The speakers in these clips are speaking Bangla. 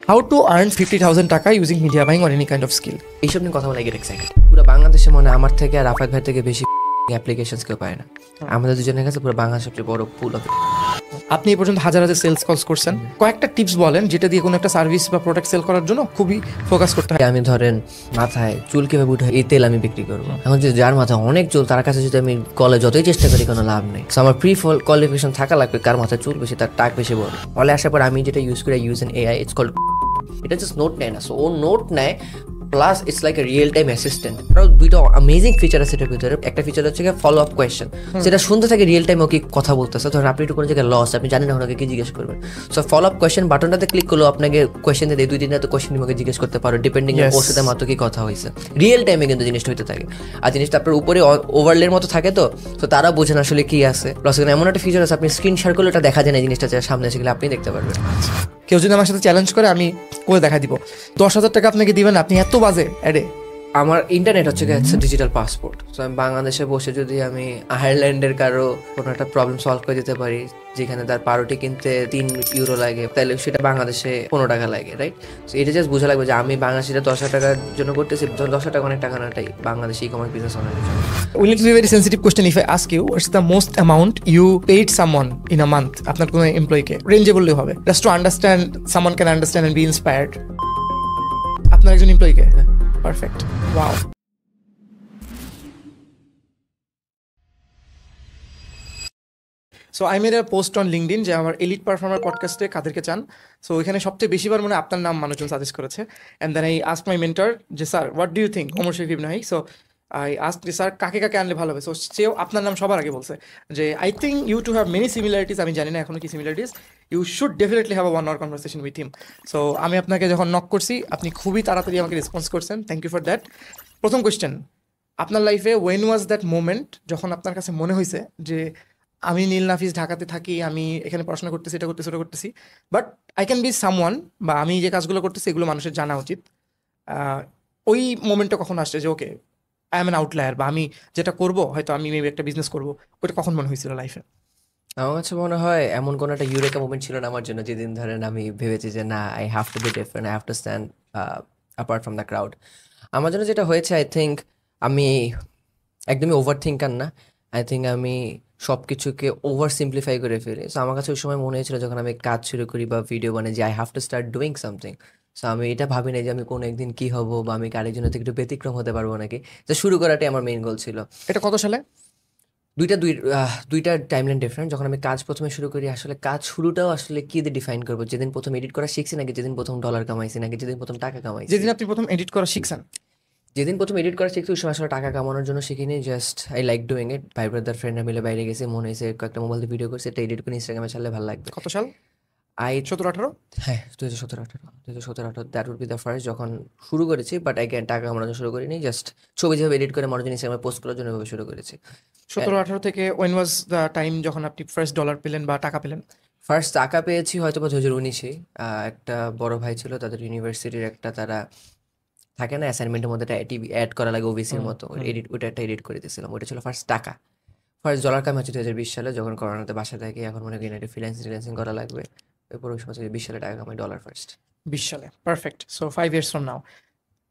How to earn 50,000 টাকা using media buying or any kind of skill? এইসব নিয়ে কথা বলে গেট এক্সাইটেড। পুরো বাংলাদেশে মনে হয় আমার থেকে আর রাফাত ভাই থেকে বেশি অ্যাপ্লিকেশনস কেউ পায় না। আমাদের দুজনের কাছে পুরো বাংলাদেশের সবচেয়ে বড় পুল অফ। আপনি এই পর্যন্ত হাজার হাজার সেলস কলস করছেন, কয়েকটা টিপস বলেন যেটা দিয়ে কোনো একটা সার্ভিস বা প্রোডাক্ট সেল করার জন্য খুবই ফোকাস করতে হয়। আমি ধরেন মাথায় চুল কিভাবে উঠে এই তেল আমি বিক্রি করবো। এখন যদি যার মাথায় অনেক চুল তার কাছে যদি আমি কলে যতই চেষ্টা করি কোনো লাভ নেই। সো আমার প্রি কোয়ালিফিকেশন থাকা লাগবে কার মাথায় চুল বেশি তার টাক বেশি বড়। ফলে আসার পর আমি যেটা ইউজ করি use an AI, it's called, এটা জাস্ট নোট নেয় না। সো ও নোট নেয় plus it's like a real time assistant. আরও দুইটা অ্যামেজিং ফিচার আছে এটার ভিতরে। একটা ফিচার হচ্ছে ফলো আপ কোয়েশ্চেন, সেটা শুনতে থাকে রিয়েল টাইম ওকে কথা বলতেছে। ধরেন আপনি একটু কোনো জায়গায় লস, আপনি জানেন না ওনাকে কি জিজ্ঞেস করবেন। সো ফলো আপ কোয়েশ্চেন বাটনটাতে ক্লিক করলো আপনাকে কোয়েশ্চেন দিয়ে 2-3 তো কোয়েশ্চেন আমাকে জিজ্ঞেস করতে পারো ডিপেন্ডিং ওর সাথে মাত্র কি কথা হয়েছে। রিয়েল টাইমে কিন্তু জিনিসটা হইতে থাকে। আর জিনিসটা আপনার উপরে ওভারলের মতো থাকে, তো তারা বোঝেন আসলে কি আছে। প্লাস এমন একটা ফিচার আছে আপনি স্ক্রিন শেয়ার করলে ওটা দেখা যায় না, জিনিসটা সামনে এসে গেলে আপনি দেখতে পারবেন। কেউ যদি আমার সাথে চ্যালেঞ্জ করে আমি করে দেখা দিব, 10,000 টাকা আপনাকে দিবেন, আপনি এত বাজে অ্যাডে। আমার ইন্টারনেট হচ্ছে ডিজিটাল পাসপোর্ট। তো আমি বাংলাদেশে বসে যদি আমি আয়ারল্যান্ডের কারো কোনো একটা প্রবলেম সলভ করে দিতে পারি, যেখানে তার পাউরুটি কিনতে 3 ইউরো লাগে, তাহলে সেটা বাংলাদেশে 15 টাকা লাগে, রাইট? তো এটা জাস্ট বোঝা লাগবে যে আমি বাংলাদেশে 10,000 টাকার জন্য করতেছি, 10,000 টাকা অনেক টাকা নাটাই বাংলাদেশে ই কমার্স বিজনেস অনেক। We need to be very sensitive question. If I ask you, what's the most amount you paid someone in a month? আপনার কোনো এমপ্লয়িকে রেঞ্জে বললেই হবে, just to understand, someone can understand and be inspired. আপনার একজন এমপ্লয়িকে? Perfect, wow. So I made a post on LinkedIn যে আমার এলিট পারফর্মার পডকাস্টে কাদেরকে চান। সো ওইখানে সবচেয়ে বেশিবার মনে আপনার নাম মানুষজন সাজেস্ট করেছে। And then I ask my mentor যে sir what do you think Omar Sharif Ibne Hai. So I ask যে স্যার কাকে কাকে আনলে ভালো হবে। সো সেও আপনার নাম সবার আগে বলছে যে I think you two have many similarities. আমি জানি না এখনো কি similarities, you should definitely have a 1 hour conversation with him. So আমি আপনাকে যখন নক করছি আপনি খুবই তাড়াতাড়ি আমাকে রেসপন্স করছেন, থ্যাংক ইউ ফর দ্যাট। প্রথম কোয়েশ্চেন, আপনার লাইফে ওয়েন ওয়াজ দ্যাট মোমেন্ট যখন আপনার কাছে মনে হয়েছে যে আমি নীল নাফিস ঢাকাতে থাকি, আমি এখানে পড়াশোনা করতেছি, এটা করতেছি, ওটা করতেছি, but I can be someone, বা আমি যে কাজগুলো করতেছি এগুলো মানুষের জানা উচিত। ওই মোমেন্টটা কখন আসছে যে okay I am an outlier, বা আমি যেটা করবো হয়তো আমি মেবি একটা বিজনেস করবো, ওটা কখন মনে হয়েছিল লাইফে? আমার কাছে মনে হয় এমন কোনো একটা ইউরেকা মুভমেন্ট ছিল না আমার জন্য, যেদিন ধরেন আমি ভেবেছি যে না, I have two B different, I have to stand apart from the crowd. আমার জন্য যেটা হয়েছে, আই থিঙ্ক আমি একদমই ওভার থিঙ্কার না। আই থিঙ্ক আমি সব কিছুকে ওভার সিম্পলিফাই করে ফেলি। সো আমার কাছে ওই সময় মনে হয়েছিল যখন আমি কাজ শুরু করি বা ভিডিও বানাই যে I have to start doing something. So আমি এটা ভাবি না যে আমি কোনো একদিন কী হবো বা আমি আরেকজনের থেকে একটু ব্যতিক্রম হতে পারবো নাকি। তো শুরু করাটাই আমার মেইন গোল ছিল। এটা কত সালে? দুইটা টাইমলাইন ডিফারেন্ট। যখন আমি কাজ প্রথমে শুরু করি, আসলে কাজ শুরুটাও আসলে কি দিয়ে ডিফাইন করবো, যেদিন প্রথম এডিট করা শিখছি নাকি যেদিন প্রথম ডলার কামাইছি নাকি যেদিন প্রথম টাকা কামাইছি? যেদিন আপনি প্রথম এডিট করা শিখছেন। যেদিন প্রথম এডিট করা শিখছি ওই সময় আসলে টাকা কামানোর জন্য শিখিনি, just I like doing it. ভাই ব্রাদার ফ্রেন্ডরা মিলে বাইরে গেছে, মনে হয়েছে কয়েকটা মোবাইল দিয়ে ভিডিও করছে, এটা এডিট করে ইনস্টাগ্রামে ছাড়লে ভালো লাগবে। কত সাল? 17-18? হ্যাঁ, 2017-18 that would be the first যখন শুরু করেছি। বাট অ্যাগেন টাকা কামানোর জন্য শুরু করিনি, জাস্ট ছবি যেভাবে এডিট করে মানুষজন ইনস্টাগ্রামে পোস্ট করার জন্য এভাবে শুরু করেছি। 17-18 থেকে ওয়েন ওয়াজ দ্য টাইম যখন আপনি ফার্স্ট ডলার পেলেন বা টাকা পেলেন? ফার্স্ট টাকা পেয়েছি হয়তো বা 2019-এ। একটা বড় ভাই ছিল, তাদের ইউনিভার্সিটির একটা, তারা থাকে না অ্যাসাইনমেন্টের মধ্যে একটা টিভি অ্যাড করা লাগে ওবিসির মতো, ওটা একটা এডিট করে দিয়েছিলাম। ওটা ছিল ফার্স্ট টাকা। ফার্স্ট ডলার কাম হচ্ছে 2020 সালে, যখন করোনাতে বাসা থাকে। এখন মনে করি একটা ফ্রিল্যান্সিং করা লাগবে। এরপর ওই সময় 20 সালে টাকা কামাই ডলার ফার্স্ট। 20 সালে, perfect. So 5 years from now,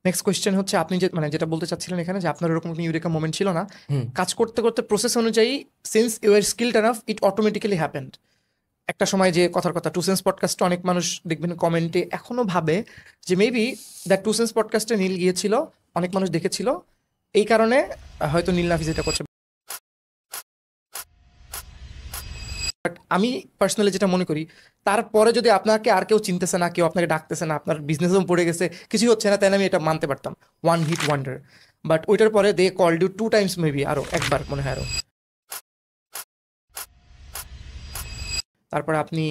next question হচ্ছে আপনি যে যেটা বলতে চাচ্ছিলেন এখানে যে আপনার এরকম কোনো ইউরেকা মোমেন্ট ছিল না, কাজ করতে করতে প্রসেস অনুযায়ী since you are skilled enough it automatically happened. একটা সময় যে কথার কথা 2 সেন্স পডকাস্টে অনেক মানুষ দেখবেন কমেন্টে এখনো ভাবে যে মেবি দ্যাট 2 সেন্স পডকাস্টে নীল গিয়েছিল, অনেক মানুষ দেখেছিল, এই কারণে হয়তো নীল নাফিস এটা করছে। বাট আমি পার্সোনালি যেটা মনে করি, তারপরে যদি আপনাকে আর কেউ চিনতেছে না, কেউ আপনাকে ডাকতেছে না, আপনার বিজনেসও পড়ে গেছে, কিছুই হচ্ছে না, তাহলে আমি এটা মানতে পারতাম, ওয়ান হিট ওয়ান্ডার। বাট ওইটার পরে they called you 2 times maybe, আরও একবার মনে হয় আরও। তারপরে আপনি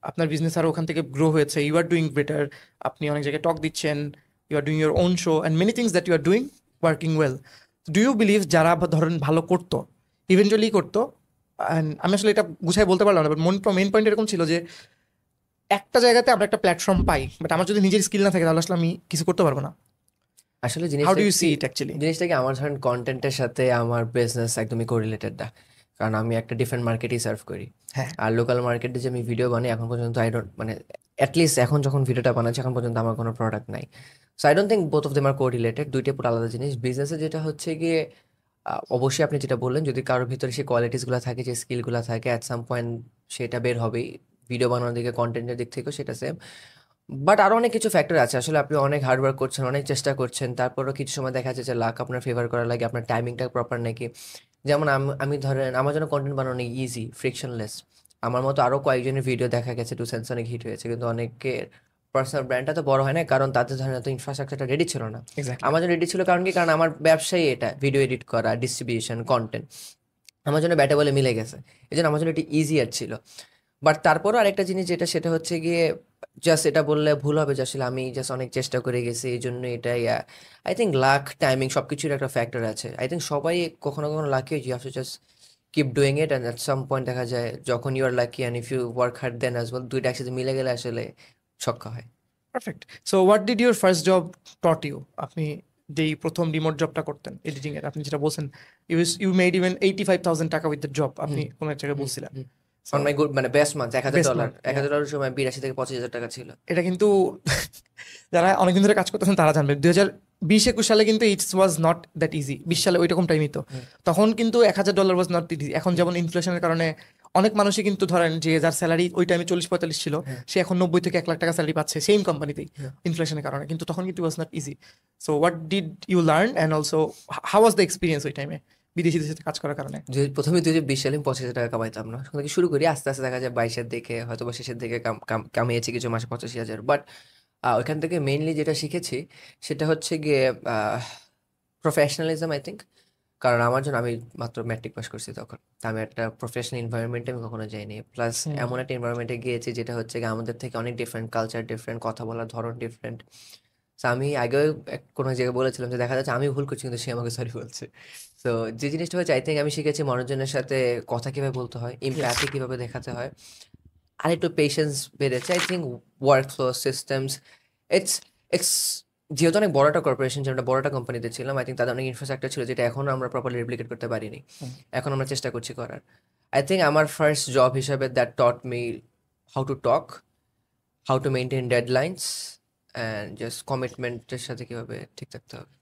আপনার বিজনেস আরও ওখান থেকে গ্রো হয়েছে, ইউ আর ডুইং বেটার, আপনি অনেক জায়গায় টক দিচ্ছেন, you are doing your own show and many things that you are doing working well. Do you believe যারা ধরেন ভালো করতো, ইভেন্চুয়ালি করতো, অ্যান্ড আমি আসলে এটা গুছাই বলতে পারলাম না, বাট মেন পয়েন্ট এরকম ছিল যে একটা জায়গাতে আমরা একটা প্ল্যাটফর্ম পাই, বাট আমার যদি নিজের স্কিল না থাকে তাহলে আসলে আমি কিছু করতে পারবো না। আসলে how do you see it actually? জিনিসটা কি, আমার ধরেন কন্টেন্টের সাথে আমার বিজনেস একদমই কোরিলেটেড না, কারণ আমি একটা ডিফারেন্ট মার্কেটই সার্ভ করি। হ্যাঁ, আর লোকাল মার্কেটে যে আমি ভিডিও বানাই এখন পর্যন্ত আই ডোন্ট, মানে অ্যাটলিস্ট এখন যখন ভিডিওটা বানাচ্ছি এখন পর্যন্ত আমার কোনো প্রোডাক্ট নাই। So I don't think both of them are correlated, দুইটাই পুরো আলাদা জিনিস। বিজনেসে যেটা হচ্ছে গিয়ে অবশ্যই আপনি যেটা বললেন, যদি কারোর ভিতরে সেই কোয়ালিটিসগুলো থাকে, যে স্কিলগুলো থাকে, অ্যাট সাম পয়েন্ট সেটা বের হবেই। ভিডিও বানানোর দিকে, কন্টেন্টের দিক থেকেও সেটা সেম। বাট আরো অনেক কিছু ফ্যাক্টর আছে। আসলে আপনি অনেক হার্ড ওয়ার্ক করছেন, অনেক চেষ্টা করছেন, তারপরেও কিছু সময় দেখা যাচ্ছে যে লাক আপনার ফেভার করা লাগে, আপনার টাইমিংটা প্রপার নাকি। যেমন আমি ধরেন আমার জন্য কন্টেন্ট বানানো ইজি, ফ্রিকশনলেস। আমার মতো আরো কয়েকজনের ভিডিও দেখা গেছে টু সেন্স অনেক হিট হয়েছে, কিন্তু অনেকের পার্সোনাল ব্র্যান্ডটা তো বড় হয় না, কারণ তাদের ধরেন এত ইনফ্রাস্ট্রাকচারটা রেডি ছিল না। এক্স্যাক্টলি। আমার জন্য রেডি ছিল কারণ কি, কারণ আমার ব্যবসায়ী এটা, ভিডিও এডিট করা, ডিস্ট্রিবিউশন, কন্টেন্ট আমার জন্য ব্যাটে বলে মিলে গেছে। এই জন্য আমার জন্য একটু ইজিয়ার ছিল। বাট তারপরও আরেকটা জিনিস যেটা, সেটা হচ্ছে গিয়ে জাস্ট এটা বললে ভুল হবে যে আসলে আমি জাস্ট অনেক চেষ্টা করে গেছি এই জন্য এটাই। আই থিঙ্ক লাক, টাইমিং সবকিছুর একটা ফ্যাক্টর আছে। আই থিঙ্ক সবাই কখনো কখনো লাকি হয়ে, you have to just keep doing it, and at some point দেখা যায় যখন you are lucky and if you work hard then as well, দুইটা একসাথে মিলে গেলে আসলে ছক্কা হয়। Perfect. So what did your first job taught you? আপনি যেই প্রথম রিমোট জবটা করতেন এডিটিং এর, আপনি যেটা বলছেন ইউ মেড ইভেন 85,000 টাকা উইথ দ্য জব, আপনি কোনো এক জায়গায় বলছিলেন। অন মাই গুড, মানে বেস্ট মান্থ বেস্ট $1,000, মান্থ। 1,000 সময় 82,000 থেকে 25,000 টাকা ছিল। এটা কিন্তু যারা অনেকদিন ধরে কাজ করতেছেন তারা জানবে, 2020-21 সালে কিন্তু it's was not that easy. 20 সালে ওইরকম টাইমই তো, তখন কিন্তু $1,000 ওয়াজ নট ইজি। এখন যেমন ইনফ্লেশনের কারণে অনেক মানুষই কিন্তু ধরেন যে যার স্যালারি ওই টাইমে 40-45 ছিল, সে এখন 90 থেকে 1 লাখ টাকা স্যালারি পাচ্ছে সেম কোম্পানিতেই, ইনফ্লেশনের কারণে। কিন্তু তখন কিন্তু was not easy. So what did you learn and also how was the experience ওই টাইমে বিদেশিদের সাথে কাজ করার কারণে? প্রথমে 2020 সালে আমি 25,000 টাকা কামাইতাম না, সেখান থেকে শুরু করি, আস্তে আস্তে দেখা যায় 22-এর দিকে, হয়তো বা শেষের দিকে কামিয়েছি কিছু মাসে 85,000। বাট ওইখান থেকে মেইনলি যেটা শিখেছি সেটা হচ্ছে গিয়ে প্রফেশনালিজম, আই থিঙ্ক। কারণ আমার জন্য, আমি মাত্র ম্যাট্রিক পাস করছি তখন, তা আমি একটা প্রফেশনাল এনভায়রনমেন্টে আমি কখনো যাইনি। প্লাস এমন একটা এনভায়রনমেন্টে গিয়েছি যেটা হচ্ছে গিয়ে আমাদের থেকে অনেক ডিফারেন্ট কালচার, ডিফারেন্ট কথা বলার ধরন ডিফারেন্ট। আমি আগেও কোনো জায়গায় বলেছিলাম যে দেখা যাচ্ছে আমি ভুল করছি কিন্তু সে আমাকে সরি বলছে। তো যে জিনিসটা হচ্ছে, আই থিঙ্ক আমি শিখেছি মানুষজনের সাথে কথা কিভাবে বলতে হয়, ইমপ্যাথি কিভাবে দেখাতে হয়, আর একটু পেশেন্স বেড়েছে। I think work flow systems, it's it's যেহেতু অনেক বড় একটা কর্পোরেশন, যেটা বড় একটা কোম্পানিতে ছিলাম, আই থিঙ্ক তাদের অনেক ইনফ্রাস্ট্রাকচার ছিল যেটা এখন আমরা প্রপারলি রেপ্লিকেট করতে পারিনি। এখন আমরা চেষ্টা করছি করার। আই থিঙ্ক আমার ফার্স্ট জব হিসাবে that taught me how to talk, how to maintain deadlines, and just কমিটমেন্টের সাথে কিভাবে ঠিক থাকতে হবে।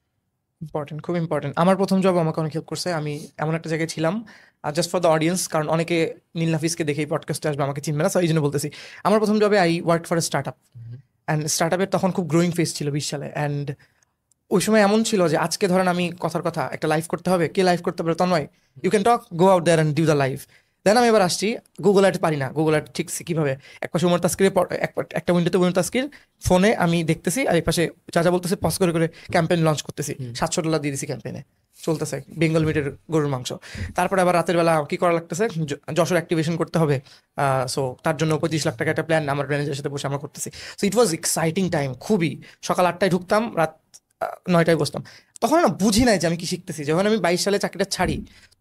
ইম্পর্টেন্ট, খুব ইম্পর্টেন্ট। আমার প্রথম জব আমাকে অনেক হেল্প করছে। আমি এমন একটা জায়গায় ছিলাম, আর জাস্ট ফর দ্য অডিয়েন্স, কারণ অনেকে নীল নাফিসকে দেখেই পডকাস্টে আসবে, আমাকে চিনবে না, সো এই জন্য বলতেছি। আমার প্রথম জবে I work for a start up, and start আপের তখন খুব গ্রোয়িং ফেজ ছিল 20 সালে। অ্যান্ড ওই সময় এমন ছিল যে আজকে ধরেন আমি কথার কথা একটা লাইভ করতে হবে, কে লাইভ করতে পারে Tanmoy, you can talk, go out there and do the live. Then আমি এবার আসছি, গুগল অ্যাড পারি না, গুগল অ্যাড ঠিক কীভাবে, এক পাশে উমর তাস্কিরের একটা উইন্ডোতে উমর তাস্কির, ফোনে আমি দেখতেছি, আর এক পাশে যা যা বলতেছে পজ করে করে ক্যাম্পেইন লঞ্চ করতেছি, $700 দিয়ে দিছি ক্যাম্পেইনে, চলতেছে বেঙ্গল মিটের গরুর মাংস। তারপরে আবার রাতের বেলা কি করা লাগতেছে, যশোর অ্যাক্টিভেশন করতে হবে, সো তার জন্য 25 লাখ টাকা একটা প্ল্যান আমার ম্যানেজারের সাথে বসে আমরা করতেছি। So it was exciting time খুবই। সকাল 8টায় ঢুকতাম, রাত 9টায় বসতাম। তখন না বুঝি নাই যে আমি কি শিখতেছি। যখন আমি 22 সালে চাকরিটা ছাড়ি,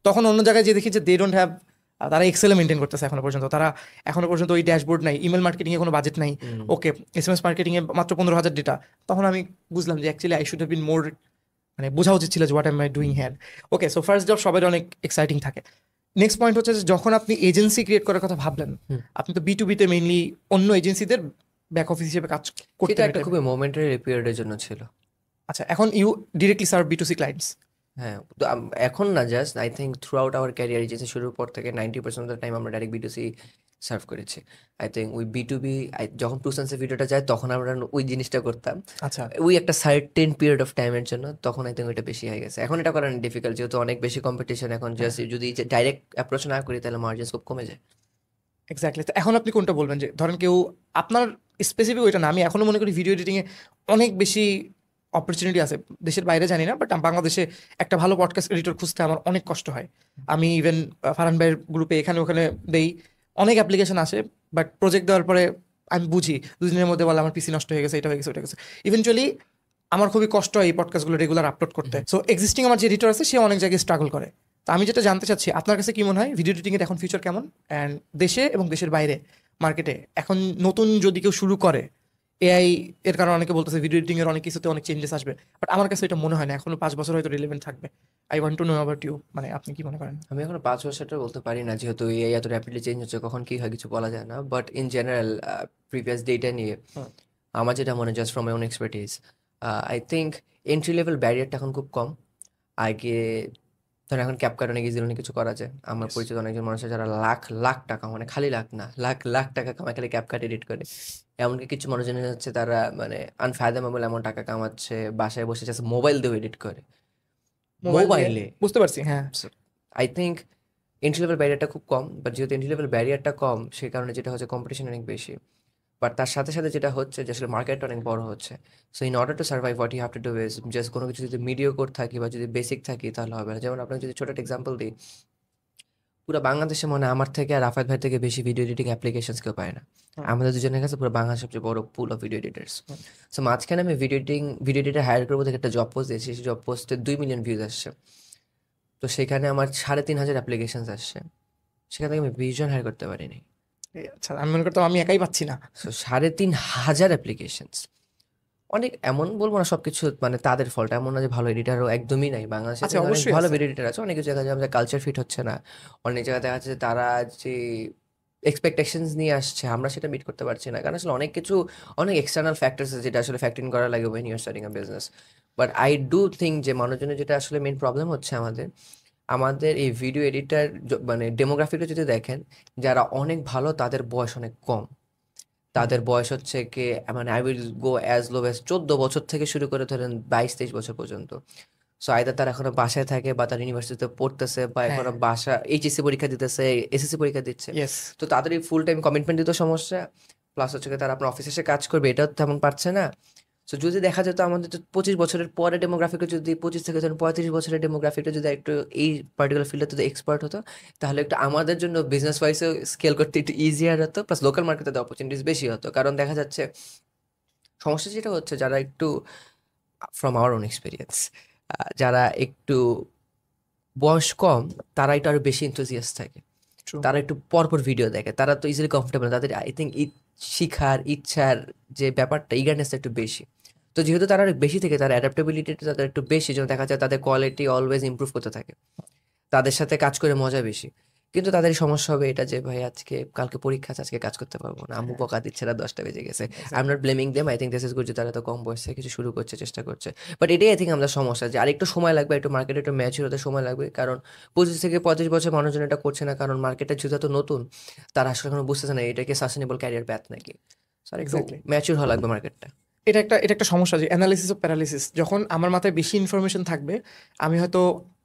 তখন অন্য জায়গায় যে দেখি যে দে ডোন্ট হ্যাভ, তারা এক্সেলে মেনটেন করতেছে এখনো পর্যন্ত। তারা এখনো পর্যন্ত ওই ড্যাশবোর্ড নাই, ইমেল মার্কেটিংয়ে কোনো বাজেট নাই, ওকে SMS মার্কেটিংয়ে মাত্র 15,000 ডেটা। তখন আমি বুঝলাম যে actually I should have been more, মানে বোঝা উচিত ছিল যে what am I doing had. Okay, so first job সবাই অনেক এক্সাইটিং থাকে। নেক্সট পয়েন্ট হচ্ছে যে যখন আপনি এজেন্সি ক্রিয়েট করার কথা ভাবলেন, আপনি তো B2B-তে মেইনলি অন্য এজেন্সিদের ব্যাক অফিস হিসেবে কাজ করতে। সেটা একটা খুবই মোমেন্টারি পিরিয়ডের জন্য ছিল। আচ্ছা, এখন you directly serve B2C clients? হ্যাঁ, তো এখন না, just I think through out our career, agency শুরুর পর থেকে 90% অফ দ্য টাইম আমরা ডাইরেক্ট B2C সার্ভ করেছি। আই থিঙ্ক ওই B2B যখন টু সেন্সের ভিডিওটা যায় তখন আমরা ওই জিনিসটা করতাম। আচ্ছা, ওই একটা সার্টেন পিরিয়ড অফ টাইমের জন্য, তখন আই থিঙ্ক ওইটা বেশি হয়ে গেছে। এখন এটা করা ডিফিকাল্ট, যেহেতু অনেক বেশি কম্পিটিশন। এখন জাস্ট যদি ডাইরেক্ট অ্যাপ্রোচ না করি তাহলে মার্জিনস খুব কমে যায়। এক্স্যাক্টলি। তো এখন আপনি কোনটা বলবেন, যে ধরেন কেউ আপনার স্পেসিফিক ওইটা না, আমি এখনো মনে করি ভিডিও এডিটিংয়ে অনেক বেশি অপরচুনিটি আছে, দেশের বাইরে জানি না, বাট বাংলাদেশে একটা ভালো পডকাস্ট এডিটর খুঁজতে আমার অনেক কষ্ট হয়। আমি ইভেন ফারহান ভাইয়ের গ্রুপে এখানে ওখানে দেই, অনেক অ্যাপ্লিকেশন আসে, বাট প্রজেক্ট দেওয়ার পরে আমি বুঝি 2 দিনের মধ্যে বলে আমার পিসি নষ্ট হয়ে গেছে, এটা হয়ে গেছে, ওটা গেছে। ইভেনচুয়ালি আমার খুবই কষ্ট হয় এই পডকাস্টগুলো রেগুলার আপলোড করতে। সো এক্সিস্টিং আমার যে এডিটর আছে সে অনেক জায়গায় স্ট্রাগল করে। তো আমি যেটা জানতে চাচ্ছি, আপনার কাছে কি মনে হয় ভিডিও এডিটিংয়ের এখন ফিউচার কেমন, অ্যান্ড দেশে এবং দেশের বাইরে মার্কেটে এখন নতুন যদি কেউ শুরু করে, AI এর কারণে অনেকে বলতেছে ভিডিও এডিটিং এর অনেক কিছুতে অনেক চেঞ্জেস আসবে, বাট আমার কাছে এটা মনে হয় না, এখনো 5 বছর হয়তো রিলেভেন্ট থাকবে। I want to know about you, মানে আপনি কি মনে করেন? আমি এখনো 5 বছরটা বলতে পারি না, যেহেতু এই এত র্যাপিডলি চেঞ্জ হচ্ছে, কখন কি হয় কিছু বলা যায় না। But in general previous data নিয়ে আমার যেটা মনে just from my own expertise, I think entry level ব্যারিয়ারটা এখন খুব কম। আগে ধরেন এখন ক্যাপকাট অনেক ইজিলি অনেক কিছু করা যায়। আমার পরিচিত অনেকজন মানুষ আছে যারা লাখ লাখ টাকা, মানে খালি লাখ না, লাখ লাখ টাকা কামায় খালি ক্যাপকাট এডিট করে। এমনকি কিছু মানুষজন হচ্ছে তারা মানে আনফায়দামেবল এমন টাকা কামাচ্ছে বাসায় বসে জাস্ট মোবাইল দিয়ে এডিট করে, মোবাইলে। বুঝতে পারছি, হ্যাঁ। আই থিঙ্ক এন্ট্রি লেভেল ব্যারিয়ারটা খুব কম, বাট যেহেতু এন্ট্রি লেভেল ব্যারিয়ারটা কম সেই কারণে যেটা হচ্ছে কম্পিটিশন অনেক বেশি। বাট তার সাথে সাথে যেটা হচ্ছে যে আসলে মার্কেটটা অনেক বড় হচ্ছে। So in order to survive what you have to do is just কোনো কিছু যদি মিডিওকোর থাকি বা যদি বেসিক থাকি তাহলে হবে না। যেমন আপনাকে যদি ছোট একটা এক্সাম্পল দিই, পুরো বাংলাদেশে মনে হয় আমার থেকে আর রাফাত ভাই থেকে বেশি ভিডিও এডিটিং অ্যাপ্লিকেশনস কেউ পায় না। আমাদের দুজনের কাছে পুরো বাংলাদেশের সবচেয়ে বড় পুল অফ ভিডিও এডিটার্স। সো মাঝখানে আমি ভিডিও এডিটার হায়ার করবো থেকে একটা জব পোস্ট দিয়েছি, সেই জব পোস্টে 2 মিলিয়ন ভিউজ আসছে। তো সেখানে আমার 3,500 অ্যাপ্লিকেশনস আসছে, সেখান থেকে আমি 20 জন হায়ার করতে পারিনি। আচ্ছা, আমি মনে করতাম আমি একাই পাচ্ছি না। সো 3,500 অ্যাপ্লিকেশনস অনেক, এমন বলবো না সবকিছু মানে তাদের ফল্ট, এমন না যে ভালো এডিটারও একদমই নাই বাংলাদেশে। আচ্ছা, অনেক অবশ্যই ভালো আছে। এডিটার আছে, অনেক জায়গায় আমাদের কালচার ফিট হচ্ছে না, অনেক জায়গায় দেখা যাচ্ছে যে তারা যে এক্সপেকটেশনস নিয়ে আসছে আমরা সেটা মিট করতে পারছি না, কারণ আসলে অনেক কিছু, অনেক এক্সটার্নাল ফ্যাক্টরস আছে যেটা আসলে ফ্যাক্টর ইন করা লাগে when you are starting a business. But I do think যে মানুষজনের যেটা আসলে মেইন প্রবলেম হচ্ছে আমাদের আমাদের এই ভিডিও এডিটার মানে ডেমোগ্রাফিটা যদি দেখেন, যারা অনেক ভালো তাদের বয়স অনেক কম। তাদের বয়স হচ্ছে কি মানে I will go as low as 14 বছর থেকে শুরু করে ধরেন 22-23 বছর পর্যন্ত। সো আইদার তারা এখনো বাসায় থাকে বা তারা ইউনিভার্সিটিতে পড়তেছে বা হ্যাঁ, এখনো বাসা এইচএসসি পরীক্ষা দিতেছে, এসএসসি পরীক্ষা দিচ্ছে। ইয়েস। তো তাদের এই ফুল টাইম কমিটমেন্ট দিতে সমস্যা, প্লাস হচ্ছে গিয়ে তারা আপনার অফিসে এসে কাজ করবে এটাও তেমন পারছে না। সো যদি দেখা যেত আমাদের তো 25 বছরের পরে ডেমোগ্রাফিকে যদি 25 থেকে ধরেন 35 বছরের ডেমোগ্রাফিটা যদি একটু এই পার্টিকুলার ফিল্ডে যদি এক্সপার্ট হতো, তাহলে একটু আমাদের জন্য বিজনেস ওয়াইজও স্কেল করতে একটু ইজিয়ার হতো, প্লাস লোকাল মার্কেটে অপরচুনিটিস বেশি হতো। কারণ দেখা যাচ্ছে সমস্যা যেটা হচ্ছে যারা একটু ফ্রম আওয়ার ওন এক্সপিরিয়েন্স, যারা একটু বয়স কম তারা একটু আরো বেশি এনথুজিয়াস্ট থাকে, True. তারা একটু পরপর ভিডিও দেখে, তারা তো ইজিলি কমফোর্টেবল, তাদের আই থিঙ্ক শিখার ইচ্ছার যে ব্যাপারটা ইগারনেসটা একটু বেশি। তো যেহেতু তারা অনেক বেশি থেকে তার অ্যাডাপ্টেবিলিটিটা তাদের একটু বেশি, যেন দেখা যায় তাদের কোয়ালিটি অলওয়েজ ইমপ্রুভ করতে থাকে, তাদের সাথে কাজ করে মজা বেশি। কিন্তু তাদের সমস্যা হবে এটা যে ভাই আজকে কালকে পরীক্ষা আছে, আজকে কাজ করতে পারবো না, আম্মু বকা দিচ্ছে, রাত 10টা বেজে গেছে। I am not blaming them, I think this is good যে তারা তো কম বয়সে কিছু শুরু করছে, চেষ্টা করছে। বাট এটাই আই থিঙ্ক আমাদের সমস্যা যে আরেকটু সময় লাগবে, একটু মার্কেটে একটু ম্যাচিউর হতে সময় লাগবে। কারণ 25 থেকে 35 বছর মানুষজন এটা করছে না, কারণ মার্কেটটা যেহেতু এত নতুন তারা আসলে এখনো বুঝতেছে না এটাকে সাস্টেনেবল ক্যারিয়ার প্যাথ নাকি। স্যার একটু Exactly. ম্যাচিউর হওয়া লাগবে মার্কেটটা। এটা একটা সমস্যা যে অ্যানালিসিস অফ প্যারালিসিস। যখন আমার মাথায় বেশি ইনফরমেশন থাকবে আমি হয়তো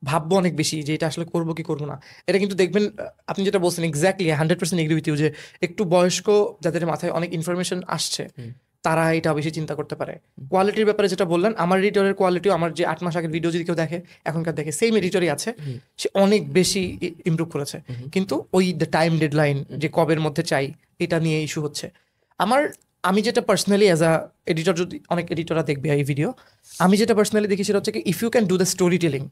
ভাববো অনেক বেশি যে এটা আসলে করবো কি করবো না। এটা কিন্তু দেখবেন আপনি যেটা বলছেন এক্স্যাক্টলি 100% এগ্রি উইথ ইউ যে একটু বয়স্ক যাদের মাথায় অনেক ইনফরমেশন আসছে তারা এটা বেশি চিন্তা করতে পারে। কোয়ালিটির ব্যাপারে যেটা বললেন, আমার এডিটরের কোয়ালিটিও আমার যে 8 মাস আগের ভিডিও যদি কেউ দেখে এখনকার দেখে সেম এডিটরই আছে, সে অনেক বেশি ইমপ্রুভ করেছে। কিন্তু ওই দ্য টাইম ডেডলাইন যে কবের মধ্যে চাই এটা নিয়ে ইস্যু হচ্ছে। আমি যেটা পার্সোনালি অ্যাজ আ এডিটর, যদি অনেক এডিটররা দেখবে এই ভিডিও, আমি যেটা পার্সোনালি দেখি সেটা হচ্ছে কি if you can do the story telling.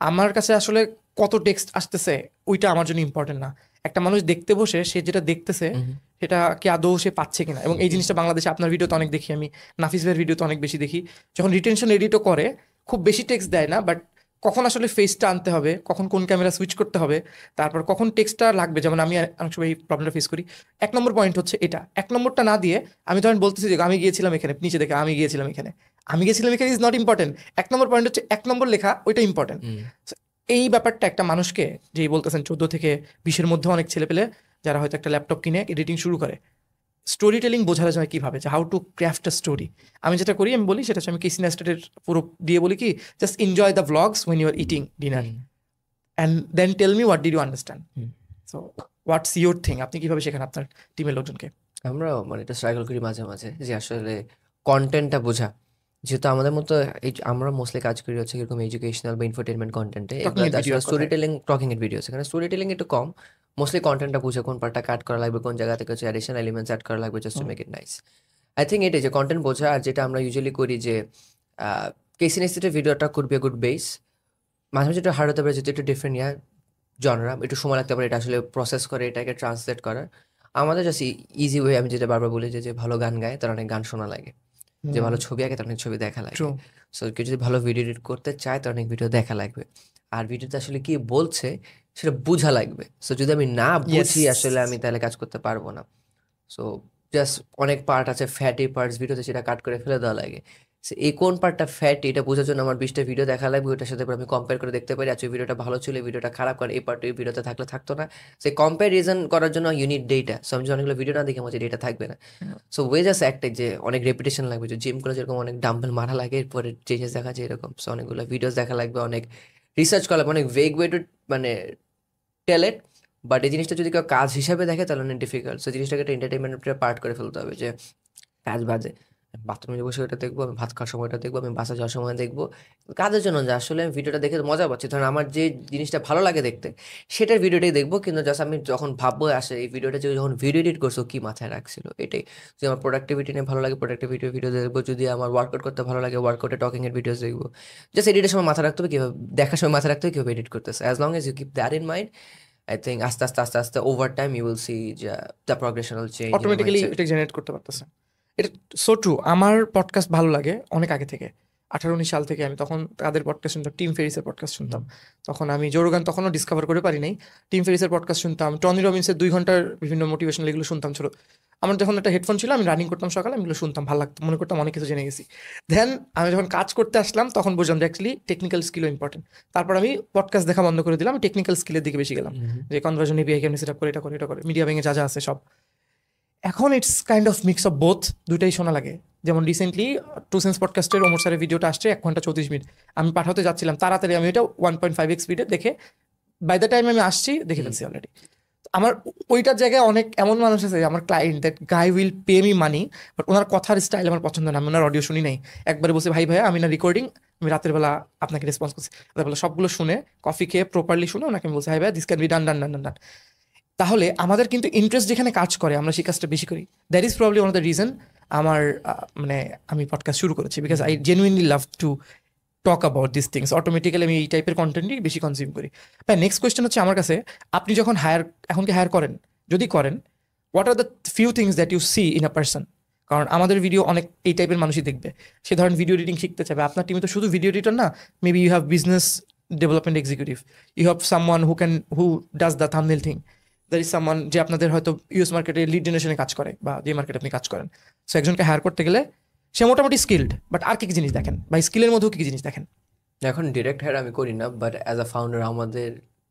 আমার কাছে আসলে কত টেক্সট আসতেছে ওইটা আমার জন্য ইম্পর্টেন্ট না। একটা মানুষ দেখতে বসে সে যেটা দেখতেছে সেটা কি আদৌ সে পাচ্ছে কিনা। এবং এই জিনিসটা বাংলাদেশে আপনার ভিডিওতে অনেক দেখি, আমি নাফিস ভাইয়ের ভিডিওতে অনেক বেশি দেখি, যখন রিটেনশন এডিটও করে খুব বেশি টেক্সট দেয় না, বাট কখন আসলে ফেসটা আনতে হবে, কখন কোন ক্যামেরা সুইচ করতে হবে, তারপর কখন টেক্সটটা লাগবে। যেমন আমি অনেক সময় এই প্রবলেমটা ফেস করি। 1 নম্বর পয়েন্ট হচ্ছে এটা, 1 নম্বরটা না দিয়ে আমি ধরেন বলতেছি যে আমি গিয়েছিলাম এখানে, নিচে দেখে আমি গিয়েছিলাম এখানে, is not important. 1 number point হচ্ছে 1 নম্বর লেখা, ওইটা ইম্পর্টেন্ট। এই ব্যাপারটা একটা মানুষকে, যেই বলতেছেন 14 থেকে 20-এর মধ্যে অনেক ছেলে পেলে যারা হয়তো একটা ল্যাপটপ কিনে এডিটিং শুরু করে, স্টোরি টেলিং বোঝানো যায় কীভাবে, যে how two craft a story. আমি যেটা করি আমি বলি সেটা হচ্ছে, আমি কেসি নেস্টেডের পুরো দিয়ে বলি কি, just enjoy the vlogs when you are eating dinner and then tell me what did you understand. So what's your thing, আপনি কীভাবে শেখান আপনার টিমের লোকজনকে? আমরাও মানে এটা স্ট্রাগল করি মাঝে মাঝে যে আসলে কন্টেন্টটা বোঝা, যেহেতু আমাদের মতো আমরা মোস্টলি কাজ করি হচ্ছে এরকম এডুকেশনাল বা ইনফোটেনমেন্ট কন্টেন্টে, স্টোরি টেলিং টকিং এর ভিডিও, সেখানে স্টোরি টেলিং একটু কম, মোস্টলি কন্টেন্টটা বুঝে কোন পার্টটা কাট করা লাগবে, কোন জায়গা থেকে হচ্ছে অ্যাডিশনাল এলিমেন্টস অ্যাড করা লাগবে just to make it nice. I think এটাই যে কন্টেন্ট বোঝা। আর যেটা আমরা ইউজুয়ালি করি যে কেসি নেস্টেডের ভিডিওটা could be a good base, মাঝে মাঝে একটু হার্ড হতে পারে, যেহেতু একটু ডিফারেন্ট জনরা, একটু সময় লাগতে পারে এটা আসলে প্রসেস করে এটাকে ট্রান্সলেট করার। আমাদের জাস্ট ইজি ওয়ে, আমি যেটা বারবার বলি যে ভালো গান গায় তার অনেক গান শোনা লাগে, যে ভালো ছবি আঁকে তার অনেক ছবি দেখা লাগে। সো কেউ যদি ভালো ভিডিও এডিট করতে চায় তার অনেক ভিডিও দেখা লাগবে, আর ভিডিওতে আসলে কি বলছে সেটা বোঝা লাগবে। সো যদি আমি না বুঝি আসলে আমি তাহলে কাজ করতে পারবো না। সো জাস্ট অনেক পার্ট আছে ফ্যাটি পার্টস ভিডিওতে, সেটা কাট করে ফেলে দেওয়া লাগে। So, এই কোন পার্টটা ফ্যাটি এটা বোঝার জন্য আমার 20টা ভিডিও দেখা লাগবে, ওটার সাথে আমি কম্পেয়ার করে দেখতে পারি আচ্ছা এই ভিডিওটা ভালো ছিল, এই ভিডিওটা খারাপ, কারণ এই পার্ট এই ভিডিওতে থাকলে থাকতো না। সেই কম্প্যারিজন করার জন্য ইউনিট ডেটা। সো আমি যদি অনেকগুলো ভিডিও না দেখে আমার ডেটা থাকবে না। সো ওয়ে জাস্ট একটা যে অনেক রেপুটেশন লাগবে, যে জিম করে যেরকম অনেক ডাম্বেল মারা লাগে এরপরে চেঞ্জেস দেখা যায় এরকম। সো অনেকগুলো ভিডিওস দেখা লাগবে, অনেক রিসার্চ করা লাগবে, অনেক ভেগ ওয়ে টু মানে ট্যালেন্ট। বাট এই জিনিসটা যদি কেউ কাজ হিসাবে দেখে তাহলে অনেক ডিফিকাল্ট। সো জিনিসটাকে একটা এন্টারটেনমেন্টের পার্ট করে ফেলতে হবে, যে কাজ বাজে বাথরুমে বসে ওটা দেখবো, আমি ভাত খাওয়ার সময়টা দেখবো, আমি বাসা যাওয়ার সময় দেখবো, কাজের জন্য যে আসলে আমি ভিডিওটা দেখে মজা পাচ্ছি, ধরেন আমার যে জিনিসটা ভালো লাগে দেখতে সেটার ভিডিওটাই দেখবো। কিন্তু জাস্ট আমি যখন ভাববো আসে এই ভিডিওটা যে যখন ভিডিও এডিট করছো কি মাথায় রাখছিল এটাই। যদি আমার প্রোডাক্টিভিটি নিয়ে ভালো লাগে প্রোডাক্টিভিটি ভিডিও দেখবো, যদি আমার ওয়ার্কআউট করতে ভালো লাগে ওয়ার্কআউটে টকিং এর ভিডিওস দেখবো। জাস্ট এডিটের সময় মাথা রাখতে হবে কীভাবে, দেখার সময় মাথা রাখতে হবে কীভাবে এডিট করতেছে। As long as you keep that in mind, I think আস্তে আস্তে আস্তে আস্তে over time you will see the progressional change. Automatically এটা জেনারেট করতে পারতেছে। এটা সো ট্রু। আমার পডকাস্ট ভালো লাগে অনেক আগে থেকে, 18-19 সাল থেকে। আমি তখন তাদের পডকাস্ট শুনতাম, টিম ফেরিসের পডকাস্ট শুনতাম। তখন আমি জো রোগান তখনও ডিসকভার করে পারি নাই। টিম ফেরিসের পডকাস্ট শুনতাম, টনি রবিন্সের 2 ঘন্টার বিভিন্ন মোটিভেশনাল এগুলো শুনতাম। ছোট আমার যখন একটা হেডফোন ছিল, আমি রানিং করতাম সকালে, আমি এগুলো শুনতাম, ভালো লাগতো, মনে করতাম অনেক কিছু জেনে গেছি। দেন আমি যখন কাজ করতে আসলাম তখন বুঝলাম যে অ্যাকচুয়ালি টেকনিক্যাল স্কিলও ইম্পর্টেন্ট। তারপর আমি পডকাস্ট দেখা বন্ধ করে দিলাম, আমি টেকনিক্যাল স্কিলের দিকে বেশি গেলাম, যে কনভার্জন এপিআই কেমনি সেট আপ করে, এটা করে, এটা করে, মিডিয়া ব্যাঙে যা যা আছে সব। এখন it's kind of mix of both, দুইটাই শোনা লাগে। যেমন রিসেন্টলি টু সেন্স পডকাস্টের ওমর স্যারের ভিডিওটা আসছে 1 ঘন্টা 34 মিনিট। আমি পাঠাতে যাচ্ছিলাম তাড়াতাড়ি, আমি এটা 1.5x স্পিডে দেখে বাই দ্য টাইম আমি আসছি দেখে ফেলছি অলরেডি। আমার ওইটার জায়গায় অনেক এমন মানুষ আছে, আমার client, that guy will pay me money, but ওনার কথার স্টাইল আমার পছন্দ না, আমি ওনার অডিও শুনি নাই। একবারে বসে ভাই ভাইয়া আমি না রেকর্ডিং, আমি রাতের বেলা আপনাকে রেসপন্স করছি, রাতের বেলা সবগুলো শুনে কফি খেয়ে প্রপারলি শুনে ওনাকে আমি বলছি হাই ভাইয়া দিস ক্যান বি ডান ডান ডান ডান ডান। তাহলে আমাদের কিন্তু ইন্টারেস্ট যেখানে কাজ করে আমরা সেই কাজটা বেশি করি। That is probably one of the reason আমার মানে আমি পডকাস্ট শুরু করেছি, because I genuinely love to talk about this things. Automatically আমি এই টাইপের কন্টেন্টই বেশি কনজিউম করি। তাই নেক্সট কোয়েশ্চেন হচ্ছে আমার কাছে, আপনি যখন এখন কি হায়ার করেন, যদি করেন, what are the few things that you see in a person? কারণ আমাদের ভিডিও অনেক এই টাইপের মানুষই দেখবে, সে ধরেন ভিডিও এডিটিং শিখতে চাবে। আপনার টিমে তো শুধু ভিডিও এডিটর না, maybe you have business development executive, you have someone who does the thumbnail thing, there is someone যে আপনাদের হয়তো ইউএস মার্কেটে লিড জেনারেশনে কাজ করে, বা যে মার্কেটে আপনি কাজ করেন। সো একজনকে হায়ার করতে গেলে সে মোটামুটি স্কিল্ড, বাট আর কি কি জিনিস দেখেন, বা স্কিলের মধ্যেও কি কি জিনিস দেখেন? এখন ডিরেক্ট হায়ার আমি করি না, বাট অ্যাজ আ ফাউন্ডার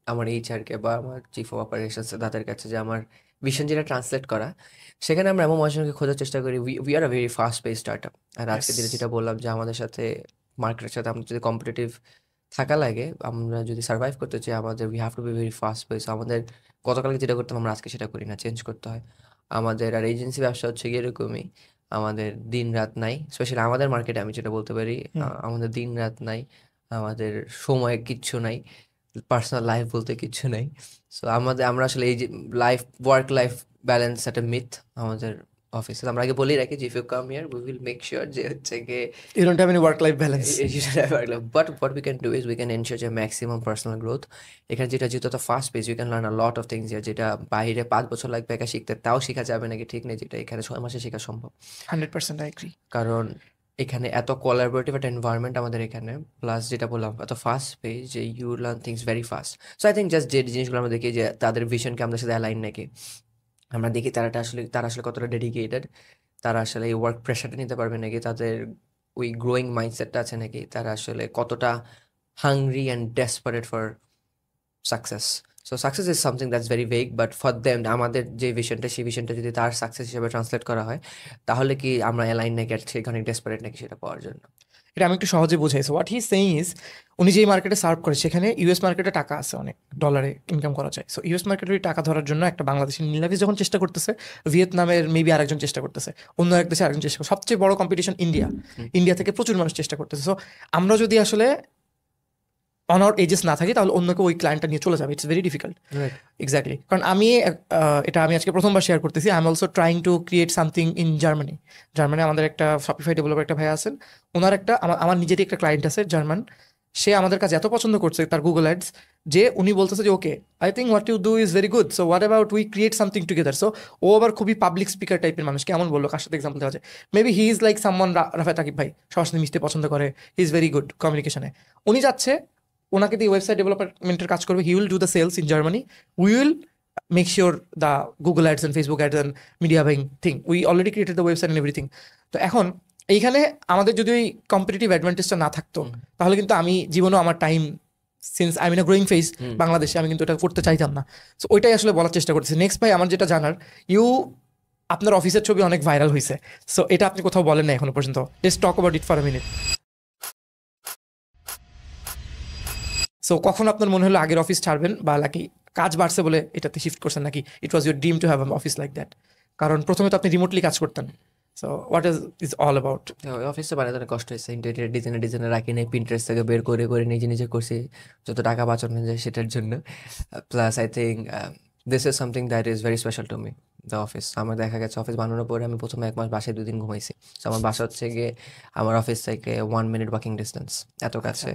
আমার এইচআরকে বা আমার চিফ অফ অপারেশনস তাদের কাছে যে আমার ভিশন যেটা ট্রান্সলেট করা, সেখানে আমরা এমন মানুষজনকে খোঁজার চেষ্টা করি। We are a very fast pace startup. আর আজকে দিনে যেটা বললাম যে আমাদের সাথে মার্কেটের সাথে আমাদের যদি কম্পিটিটিভ থাকা লাগে, আমরা যদি সার্ভাইভ করতে চাই, আমাদের we have to be very fast pace. আমাদের গতকালকে যেটা করতাম আমরা আজকে সেটা করি না, চেঞ্জ করতে হয় আমাদের। আর এজেন্সি ব্যবসা হচ্ছে গিয়ে এরকমই, আমাদের দিন রাত নাই। স্পেশালি আমাদের মার্কেটে আমি যেটা বলতে পারি, আমাদের দিন রাত নাই, আমাদের সময় কিচ্ছু নাই, পার্সোনাল লাইফ বলতে কিচ্ছু নাই। সো আমরা আসলে এই যে ওয়ার্ক লাইফ ব্যালেন্স একটা মিথ আমাদের অফিসে। আমরা আগে বলেই রাখি যে if you come here we will make sure যে হচ্ছে গিয়ে you don't have any work life balance. But what we can do is we can ensure যে ম্যাক্সিমাম পার্সোনাল গ্রোথ। এখানে যেটা যেহেতু এত fast pace, you can learn a lot of things, যেটা বাইরে 5 বছর লাগবে একা শিখতে, তাও শেখা যাবে নাকি ঠিক নেই, যেটা এখানে 6 মাসে শেখা সম্ভব। 100% আই এগ্রি। কারণ এখানে এত কোলাবোরেটিভ একটা এনভায়রনমেন্ট আমাদের এখানে, প্লাস যেটা বললাম এত ফাস্ট পেজ যে you learn things very fast. So I think just যে জিনিসগুলো আমরা দেখি যে তাদের ভিশনকে আমাদের সাথে অ্যালাইন নাকি, আমরা দেখি তারা আসলে কতটা ডেডিকেটেড, তারা আসলে এই ওয়ার্ক প্রেশারটা নিতে পারবে নাকি, তাদের ওই গ্রোয়িং মাইন্ডসেটটা আছে নাকি, তারা আসলে কতটা hungry and desperate for success. So success is something that's very vague, but for them আমাদের যে ভিশনটা সেই ভিশনটা যদি তার সাকসেস হিসেবে ট্রান্সলেট করা হয়, তাহলে কি আমরা অ্যালাইন নাকি আর সেখানে ডেসপারেট নাকি সেটা পাওয়ার জন্য। এটা আমি একটু সহজে বুঝাইছি। হোয়াট হি সেইং ইজ, উনি যেই মার্কেটে সার্ভ করে সেখানে ইউএস মার্কেটে টাকা আছে, অনেক ডলারে ইনকাম করা যায়। সো ইউএস মার্কেটে টাকা ধরার জন্য একটা বাংলাদেশের নীলাভিস যখন চেষ্টা করতেছে, ভিয়েতনামের মেবি আরেকজন চেষ্টা করতেছে, অন্য এক দেশে আরেকজন চেষ্টা করছে, সবচেয়ে বড় কম্পিটিশন ইন্ডিয়া থেকে প্রচুর মানুষ চেষ্টা করতেছে। সো আমরা যদি আসলে অন আওয়ার এজেস না থাকি তাহলে অন্য কেউ ওই ক্লায়েন্টটা নিয়ে চলে যাবে, ইটস ভেরি ডিফিকাল্ট। এক্স্যাক্টলি। কারণ এটা আমি আজকে প্রথমবার শেয়ার করতেছি, I am also trying to create something in Germany. আমাদের একটা শপিফাই ডেভেলপার একটা ভাই আছেন, ওনার একটা আমার নিজেরই একটা ক্লায়েন্ট আছে জার্মান। সে আমাদের কাছে এত পছন্দ করছে তার গুগল অ্যাডস, যে উনি বলতেছে যে okay I think what you do is very good, so what about we create something together. So ও আবার খুবই পাবলিক স্পিকার টাইপের মানুষ। কেমন বললো, কার সাথে এক্সাম্পল দেওয়া যায়, maybe he is like someone Rafat Akib ভাই, সবার সাথে মিশতে পছন্দ করে, হি ইজ ভেরি গুড কমিউনিকেশনে। উনি যাচ্ছে, ওনাকে দিয়ে ওয়েবসাইট ডেভেলপমেন্টের কাজ করবে, he will do the sales in Germany, we will make sure the Google ads and Facebook ads and media buying thing. We already created the website and everything. তো এখন এইখানে আমাদের যদি ওই কম্পিটিটিভ অ্যাডভান্টেজটা না থাকতো তাহলে কিন্তু আমি জীবনেও আমার time since I mean growing phase বাংলাদেশে আমি কিন্তু এটা করতে চাইতাম না। সো ওইটাই আসলে বলার চেষ্টা করতেছি। নেক্সট ভাই আমার যেটা জানার, আপনার অফিসের ছবি অনেক ভাইরাল হয়েছে, সো এটা আপনি কোথাও বলেন না এখনো পর্যন্ত। Let's talk about it for a minute. So কখন আপনার মনে হলো আগের অফিস ছাড়বেন, বা নাকি কাজ বাড়ছে বলে এটাতে শিফট করছেন, নাকি it was your dream to have an office like that? কারণ প্রথমে তো আপনি রিমোটলি কাজ করতেন। So what is all about? অফিসে বানাতে অনেক কষ্ট হয়েছে, ইন্টেরিয়ার ডিজাইনে রাখি নাই, পিন্টারেস্ট থেকে বের করে করে নিজে নিজে করছি যত টাকা বাঁচানো যায় সেটার জন্য। Plus I think this is something that is very special to me, the office. আমার দেখা গেছে অফিস বানানোর পরে আমি প্রথমে 1 মাস বাসায় 2 দিন ঘুমাইছি। তো আমার বাসা হচ্ছে গিয়ে আমার অফিস থেকে 1 মিনিট ওয়াকিং ডিস্টেন্স, এত কাছে,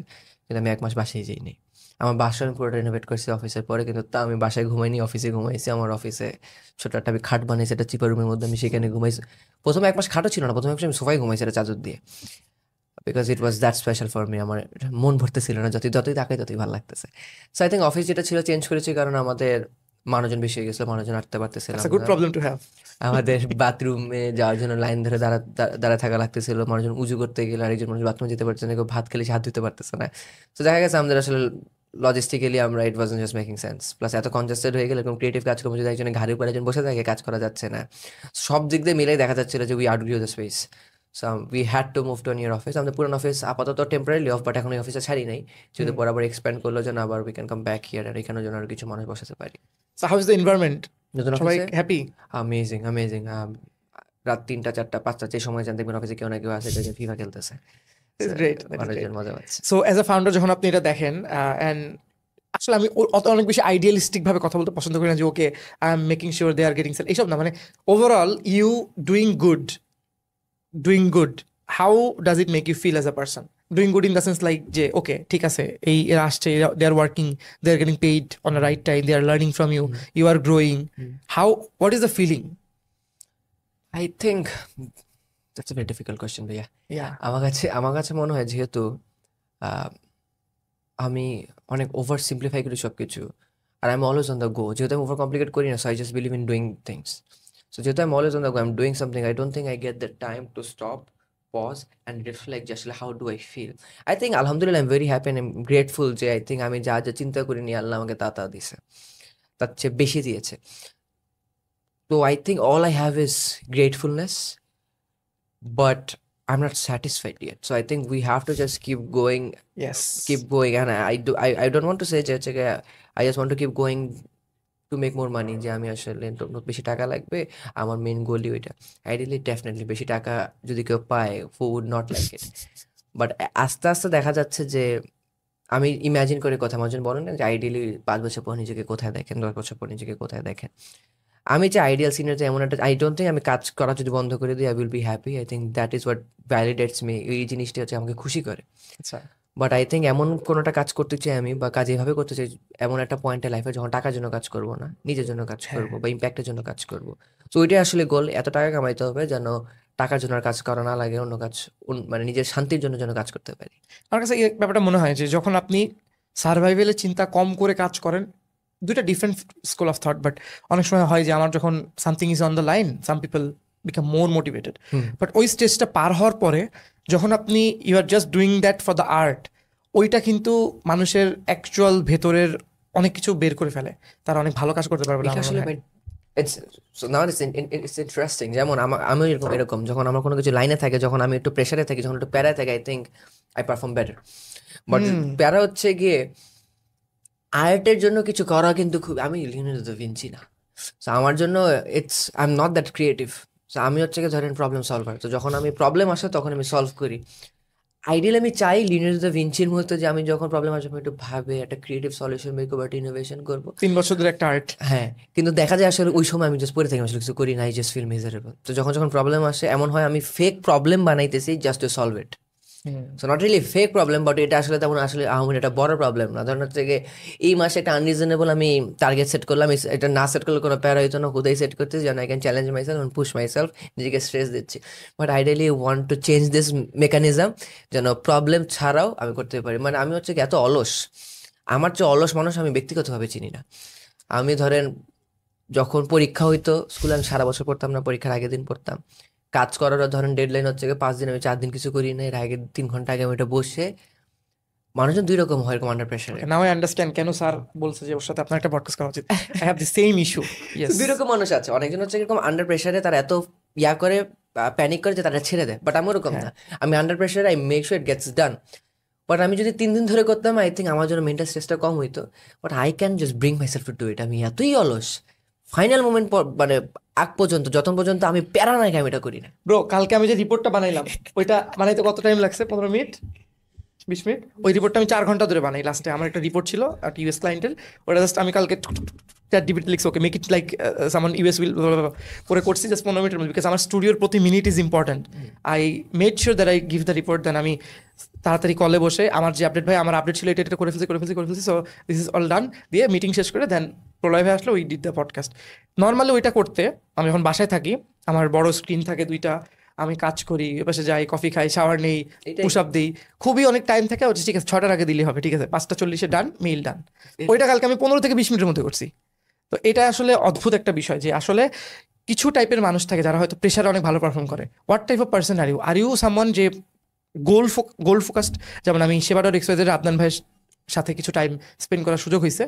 কিন্তু আমি 1 মাস বাসায় যাইনি। আমার বাসা আমি পুরোটা রিনোভেট করছি অফিসের পরে, কিন্তু তা আমি বাসায় ঘুমাইনি, অফিসে ঘুমাইছি। আমার অফিসে ছোট একটা আমি খাট বানিয়েছি, একটা চিপা রুমের মধ্যে, আমি সেখানে ঘুমাইছি। প্রথমে 1 মাস খাটও ছিল না, প্রথমে আমি সোফায় ঘুমাইছি একটা চাদর দিয়ে, because it was that special for me. আমার মন ভরতেছিল না, যতই তাকাই ততই ভালো লাগতেছে। সো আই থিঙ্ক অফিস যেটা ছিল চেঞ্জ করেছি, কারণ আমাদের মানুষজন বেশি হয়ে গেছিলো, মানুষজন আটতে পারতেছিল। Good problem to have. আমাদের বাথরুমে যাওয়ার জন্য লাইন ধরে দাঁড়া থাকা লাগতেছিল, মানুষজন উজু করতে গেলে আরেকজন মানুষ বাথরুমে যেতে পারছে না, কেউ ভাত খেলে সে হাত ধুতে পারতেছে না। তো দেখা গেছে আমাদের আসলে লজিস্টিক্যালি আমরা ইট wasn't just making sense. Plus এত কনজেস্টেড হয়ে গেলে এরকম ক্রিয়েটিভ কাজকর্ম যদি একজনের ঘাড়ের উপর একজন বসে থাকে, কাজ করা যাচ্ছে না। সব দিক দিয়ে মিলেই দেখা যাচ্ছিল যে we outgrew the space. So we had to move to near office. আমাদের পুরনো অফিস আপাতত টেম্পোরারি অফ, বাট এখন এই অফিসে ছাড়ি নাই, যেহেতু বরাবর এক্সপ্যান্ড করলো যেন আবার we can come back here, আর এখানে যেন আর কিছু মানুষ বসাতে পারি। So how is the environment? নতুন সবাই অফিসে হ্যাপি? Amazing amazing. রাত 3টা 4টা 5টা যে সময় যান দেখবেন অফিসে কেউ না কেউ আছে যে ফিফা খেলতেছে। গ্রেট, মানুষজন মজা পাচ্ছে। সো অ্যাজ আ ফাউন্ডার যখন আপনি এটা দেখেন, অ্যান্ড আসলে আমি অনেক বেশি আইডিয়ালিস্টিক ভাবে কথা বলতে পছন্দ করি না, যে okay I am making sure they are getting sale, এইসব না, মানে overall you doing good, how does it make you feel as a person? Doing good in the sense like যে ওকে ঠিক আছে, এরা আসছে, they are working, they are getting paid on the right time, they are learning from you, you are growing, what is the feeling? I think that's a very difficult question ভাইয়া। ইয়া, আমার কাছে মনে হয় যেহেতু আমি অনেক ওভার সিম্পলিফাই করি সব কিছু, আর আমি অলওয়েজ অন দ্য গো, যেহেতু আমি ওভার কমপ্লিকেট করি না, so I just believe in doing things. So যেহেতু আমি always on the go, I am doing something, I don't think I get the time to stop, pause and reflect যে আসলে how do I feel. I think আলহামদুলিল্লাহ I am very happy and grateful যে আই থিঙ্ক আমি যা যা চিন্তা করিনি আল্লাহ আমাকে তা দিছে, তার চেয়ে বেশি দিয়েছে। তো I think all I have is gratefulness, but I'm not satisfied yet. So I think we have to just keep going, yes, and I don't want to say যে I just want to keep going to make more money, যে আমি আসলে বেশি টাকা লাগবে, আমার মেইন গোলই ওইটা। আইডিয়ালি ডেফিনেটলি বেশি টাকা যদি কেউ পায়, who would not like it? But আস্তে আস্তে দেখা যাচ্ছে যে আমি ইমাজিন করে কথা, আমার জন্য বলেন না যে আইডিয়ালি 5 বছর পর নিজেকে কোথায় দেখেন, 10 বছর পর নিজেকে কোথায় দেখেন। আমি যে আইডিয়াল সিনিয়র যে এমন একটা, আই ডোন্ট থিঙ্ক আমি কাজ করা যদি বন্ধ করে দিই I will be happy. I think that is what validates me, এই জিনিসটা হচ্ছে আমাকে খুশি করে। আচ্ছা, বাট আই থিঙ্ক এমন কোনোটা কাজ করতে চাই আমি, বা কাজ এভাবে করতে চাই এমন একটা পয়েন্টে লাইফে যখন টাকার জন্য কাজ করবো না, নিজের জন্য কাজ করবো বা ইম্প্যাক্টের জন্য কাজ করবো। তো ওইটাই আসলে গোল, এত টাকা কামাইতে হবে যেন টাকার জন্য আর কাজ করা না লাগে, অন্য কাজ মানে নিজের শান্তির জন্য যেন কাজ করতে পারি। আমার কাছে এই ব্যাপারটা মনে হয় যে যখন আপনি সার্ভাইভেলের চিন্তা কম করে কাজ করেন, দুইটা different school of thought, but অনেক সময় হয় যে আমার যখন something is on the line, some people become more motivated. But ওই স্টেজটা পার হওয়ার পরে যখন আপনি you are just doing that for the art, ওইটা কিন্তু মানুষের অ্যাকচুয়াল ভেতরের অনেক কিছু বের করে ফেলে, তারা অনেক ভালো কাজ করতে পারবে। এটা আসলে it's interesting, যেমন আমি এরকম যখন আমার কোনো কিছু লাইনে থাকে, যখন আমি একটু প্রেশারে থাকি, যখন একটু প্যারায় থাকি, I think I perform better. But প্যারা হচ্ছে গিয়ে আর্টের জন্য কিছু করা কিন্তু খুব, আমি লিওনার্দো দা ভিঞ্চি না, সো আমার জন্য I am not that creative. So আমি হচ্ছে গিয়ে ধরেন প্রবলেম সলভার, তো যখন আমি প্রবলেম আসে তখন আমি সলভ করি। আইডিয়ালি আমি চাই লিওনার্দো দা ভিঞ্চির মতো যে আমি যখন প্রবলেম আসবে আমি একটু ভাবে একটা ক্রিয়েটিভ সলিউশন বের করবো, একটা ইনোভেশন করবো। 3 বছর ধরে একটা আর্ট, হ্যাঁ, কিন্তু দেখা যায় আসলে ওই সময় আমি জাস্ট পড়ে থাকি, আসলে কিছু করি না, আই জাস্ট ফিল মিজারেবল। তো যখন প্রবলেম আসে এমন হয় আমি ফেক প্রবলেম বানাইতেছি just to solve it. So not really fake problem, but এটা আসলে তেমন আসলে আমার এটা বড় প্রবলেম না। ধরেন হচ্ছে গিয়ে এই মাসে একটা আনরিজনেবল আমি টার্গেট সেট করলাম, এটা না সেট করলে কোনো প্যারা হইতো না, কোথায় সেট করতেছি যেন I can challenge myself and push myself, নিজেকে স্ট্রেস দিচ্ছি। But ideally want to change this mechanism, যেন প্রবলেম ছাড়াও আমি করতে পারি। মানে আমি হচ্ছে কি এত অলস, আমার চেয়ে অলস মানুষ আমি ব্যক্তিগতভাবে চিনি না। আমি ধরেন যখন পরীক্ষা হইতো স্কুলে আমি সারা বছর পড়তাম না, পরীক্ষার আগের দিন পড়তাম। কাজ করার ধরেন ডেডলাইন হচ্ছে 5 দিন, আমি 4 দিন কিছু করি না, এর আগে 3 ঘন্টা আগে আমি ওটা বসে। মানুষজন 2 রকম হয় এরকম আন্ডার প্রেশারে। নাও আই আন্ডারস্ট্যান্ড কেন স্যার বলছে যে ওর সাথে আপনার একটা পডকাস্ট করা উচিত। I have the same issue. Yes, 2 রকম মানুষ আছে। অনেকজন হচ্ছে এরকম আন্ডার প্রেশারে তারা এত করে প্যানিক করে যে তারা ছেড়ে দেয়, বাট আমি ওরকম না। আমি আন্ডার প্রেশারে I make sure it gets done. But আমি যদি 3 দিন ধরে করতাম আই থিঙ্ক আমার জন্য মেন্টাল স্ট্রেসটা কম হইতো। But I can just bring my self to do it. আমি এতই অলস, ফাইনাল মোমেন্ট মানে আগ পর্যন্ত, যত পর্যন্ত আমি প্যারা না খাই আমি এটা করি না। ব্রো কালকে আমি যে রিপোর্টটা বানাইলাম ওইটা বানাইতে কত টাইম লাগছে? 15 মিনিট, 20 মিনিট। ওই রিপোর্টটা আমি 4 ঘন্টা ধরে বানাই। লাস্টে আমার একটা রিপোর্ট ছিল ইউএস ক্লায়েন্টের, ওটা জাস্ট আমি কালকে ChatGPT লিখছি ওকে মেক ইট লাইক সামন ইউএস উইল করে করছি জাস্ট 15 মিনিটের মধ্যে, বিকজ আমার স্টুডিওর প্রতি minute is important. I made sure that I give the report. Then আমি তাড়াতাড়ি কলে বসে আমার যে আপডেট, ভাই আমার আপডেট ছিল এটা করে ফেলছি, so this is all done দিয়ে মিটিং শেষ করে দেন প্রলয় ভাই আসলো, we did the podcast. Normally ওইটা করতে আমি যখন বাসায় থাকি, আমার বড় স্ক্রিন থাকে 2টা, আমি কাজ করি, এপাশে যাই, কফি খাই, শাওয়ার নেই, পুশ আপ দিই, খুবই অনেক টাইম থাকে। হচ্ছে ঠিক আছে 6টার আগে দিলে হবে, ঠিক আছে 5:40 ডান, মেইল ডান। ওইটা কালকে আমি 15 থেকে 20 মিনিটের মধ্যে করছি। তো এটা আসলে অদ্ভুত একটা বিষয় যে আসলে কিছু টাইপের মানুষ থাকে যারা হয়তো প্রেশারে অনেক ভালো পারফর্ম করে। What type of person are you someone যে গোল ফোকাসড? যেমন আমি সেবাডর এক্সপ্রেসের আদনান ভাইয়ের সাথে কিছু টাইম স্পেন্ড করার সুযোগ হয়েছে।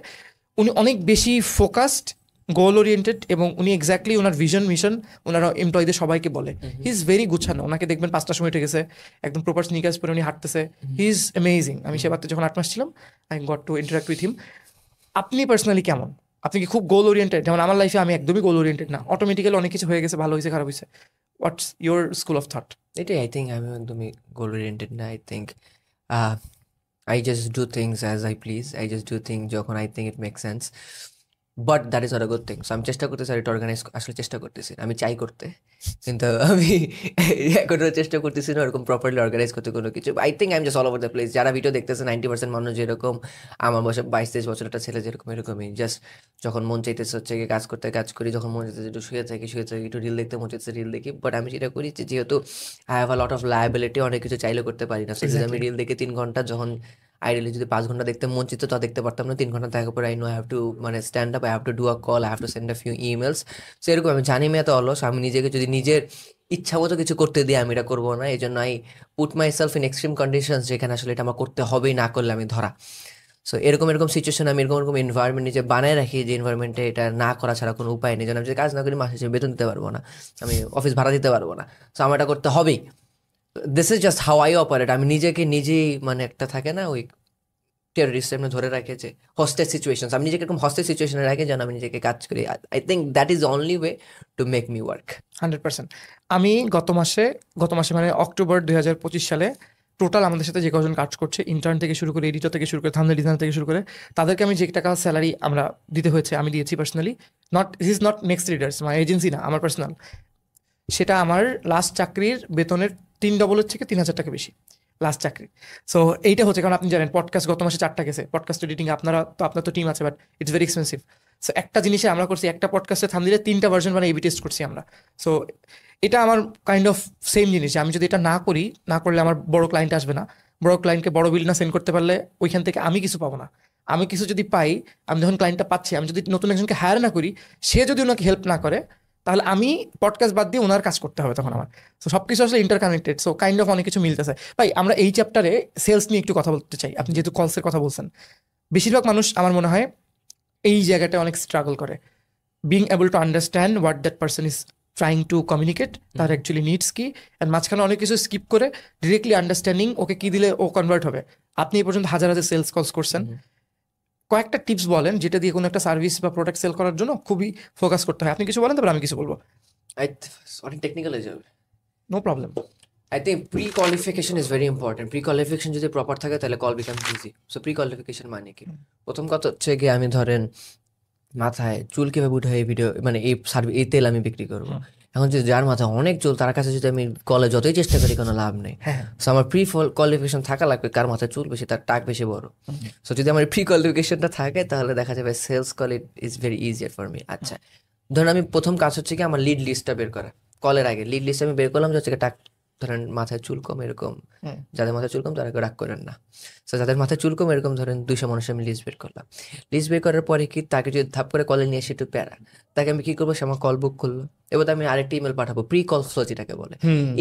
উনি অনেক বেশি ফোকাসড, গোল ওরিয়েন্টেড, এবং উনি এক্স্যাক্টলি ওনার ভিশন মিশন ওনারা এমপ্লয়ীদের সবাইকে বলে। হি ইজ ভেরি গুছানো। ওনাকে দেখবেন 5টার সময় উঠে গেছে, একদম প্রপার স্নিকার্স পরে উনি হাঁটতেছে। He is amazing. আমি সেবাতে যখন 8 মাস ছিলাম, I got to interact with him. আপনি পার্সোনালি কেমন? আপনি কি খুব গোল ওরিয়েন্টেড? যেমন আমার লাইফে আমি একদমই গোল ওরিয়েন্টেড না, অটোমেটিক্যালি অনেক কিছু হয়ে গেছে, ভালো হয়েছে, খারাপ হয়েছে। What's your school of thought? এটাই, আই থিঙ্ক আমি একদমই গোল ওরিয়েন্টেড না। I think I just do things as I please. I just do things যখন I think it makes sense. But that is not a good thing. So আমি চেষ্টা করতেছি আর এটা অর্গানাইজ, আসলে চেষ্টা করতেছি, আমি চাই করতে, কিন্তু আমি এখনো চেষ্টা করতেছি না ওরকম প্রপারলি অর্গানাইজ করতে কোনো কিছু। I think I am just all over the place. যারা ভিডিও দেখতেছে 90% মানুষ যেরকম, আমার বয়সে 22-23 বছর একটা ছেলে যেরকম, এরকমই জাস্ট যখন মন চাইতেছে হচ্ছে গিয়ে কাজ করতে কাজ করি, যখন মন চাইতেছে একটু শুয়ে থাকি, একটু রিল দেখতে মন চাইতেছে রিল দেখি। বাট আমি যেটা করি যে যেহেতু I have a lot of liability, অনেক কিছু চাইলে করতে পারি না। সো যদি আমি রিল দেখে 3 ঘন্টা, যখন আইডিয়ালি যদি 5 ঘন্টা দেখতে মন চিত তা দেখতে পারতাম না। 3 ঘন্টা দেখার পরে I know I have to মানে stand up, I have to do a call, I have to send a few emails. So এরকম আমি জানি আমি এত অলস, আমি নিজেকে যদি নিজের ইচ্ছা মতো কিছু করতে দিই আমি এটা করবো না। এই জন্য I put myself in extreme conditions, যেখানে আসলে এটা আমার করতে হবেই, না করলে আমি ধরা। সো এরকম সিচুয়েশন আমি এরকম এনভায়রনমেন্ট নিজে বানায় রাখি, যে এনভায়রনমেন্টে এটা না করা ছাড়া কোনো উপায় নেই। যেন আমি যদি কাজ না করি মাসে শেষে বেতন দিতে পারবো না, আমি অফিস ভাড়া দিতে পারবো না। সো আমার এটা করতে হবেই। This is just how I operate. আমি নিজেকে নিজেই মানে একটা থাকে না ওই টেররিস্ট এমনি ধরে রাখে যে হস্টেজ সিচুয়েশন, আমি নিজেকে এরকম হস্টেজ সিচুয়েশনে রাখি যেন আমি নিজেকে কাজ করি। I think that is only way to make me work. 100%। আমি গত মাসে মানে অক্টোবর 2025 সালে টোটাল আমাদের সাথে যে কজন কাজ করছে, ইন্টার্ন থেকে শুরু করে, এডিটর থেকে শুরু করে, থাম্বনেল ডিজাইনার থেকে শুরু করে, তাদেরকে আমি যে টাকা স্যালারি আমরা দিতে হয়েছে, আমি দিয়েছি personally. This is not next readers, মানে এজেন্সি না, আমার পার্সোনাল। সেটা আমার লাস্ট চাকরির বেতনের 3 ডবলের থেকে 3,000 টাকা বেশি লাস্ট চাকরি। সো এইটা হচ্ছে, কারণ আপনি জানেন পডকাস্ট গত মাসে 4টা গেছে। পডকাস্ট এডিটিং আপনার তো টিম আছে, but it's very expensive. So একটা জিনিসে আমরা করছি, একটা পডকাস্টে থামদিলে 3টা ভার্সন মানে এবি টেস্ট করছি আমরা। সো এটা আমার কাইন্ড অফ সেম জিনিস। আমি যদি এটা না করলে আমার বড় ক্লায়েন্ট আসবে না। বড় ক্লায়েন্টকে বড় বিল না সেন্ড করতে পারলে ওইখান থেকে আমি কিছু পাবো না। আমি কিছু যদি পাই, আমি যখন ক্লায়েন্টটা পাচ্ছি, আমি যদি নতুন একজনকে হায়ার না করি, সে যদি ওনাকে হেল্প না করে, তাহলে আমি পডকাস্ট বাদ দিয়ে ওনার কাজ করতে হবে তখন আমার। সো সব কিছু আসলে ইন্টারকানেক্টেড। সো কাইন্ড অফ অনেক কিছু মিলতেছে। ভাই আমরা এই চ্যাপ্টারে সেলস নিয়ে একটু কথা বলতে চাই। আপনি যেহেতু কলসের কথা বলছেন, বেশিরভাগ মানুষ আমার মনে হয় এই জায়গাটা অনেক স্ট্রাগল করে, being able to understand what that person is trying to communicate, তার অ্যাকচুয়ালি নিডস কি, অ্যান্ড মাঝখানে অনেক কিছু স্কিপ করে ডিরেক্টলি আন্ডারস্ট্যান্ডিং ওকে কি দিলে ও কনভার্ট হবে। আপনি এই পর্যন্ত হাজার সেলস কলস করছেন, কয়েকটা টিপস বলেন যেটা দিয়ে কোনো একটা সার্ভিস বা প্রোডাক্ট সেল করার জন্য খুবই ফোকাস করতে হয়। আপনি কিছু বলেন, তারপর আমি কিছু বলবো। অনেক টেকনিক্যাল হয়ে যাবে, no problem. I think pre qualification is very important. Pre qualification যদি প্রপার থাকে তাহলে call becomes easy. So pre qualification মানে কি? প্রথম কথা হচ্ছে গিয়ে আমি ধরেন মাথায় চুল কীভাবে উঠে এই ভিডিও মানে এই তেল আমি বিক্রি করবো। এখন যদি যার মাথায় অনেক চুল তার কাছে যদি আমি কলে যতই চেষ্টা করি কোনো লাভ নেই। সো আমার প্রি কোয়ালিফিকেশন থাকা লাগবে, কার মাথায় চুল বেশি তার টাক বেশি বড়। সো যদি আমার প্রি কোয়ালিফিকেশনটা থাকে তাহলে দেখা যাবে sales call is very easier for me. আচ্ছা ধরুন আমি প্রথম কাজ হচ্ছে কি আমার লিড লিস্টটা বের করা। কলের আগে লিড লিস্ট আমি বের করলাম যে হচ্ছে টাক ধরেন মাথায় চুল কম এরকম, হুম। যাদের মাথায় চুল কম তারা কেউ রাগ করেন না। তো যাদের মাথায় চুল কম এরকম ধরেন 200 মানুষের আমি লিস্ট বের করলাম। লিস্ট বের করার পরে কি তাকে যদি ধাপ করে কলে নিয়ে এসে একটু প্যারা, তাকে আমি কি করবো, সে আমার কল বুক করলো, এবার আমি আরেকটা ইমেল পাঠাবো, প্রি কল ফ্লো যেটাকে বলে।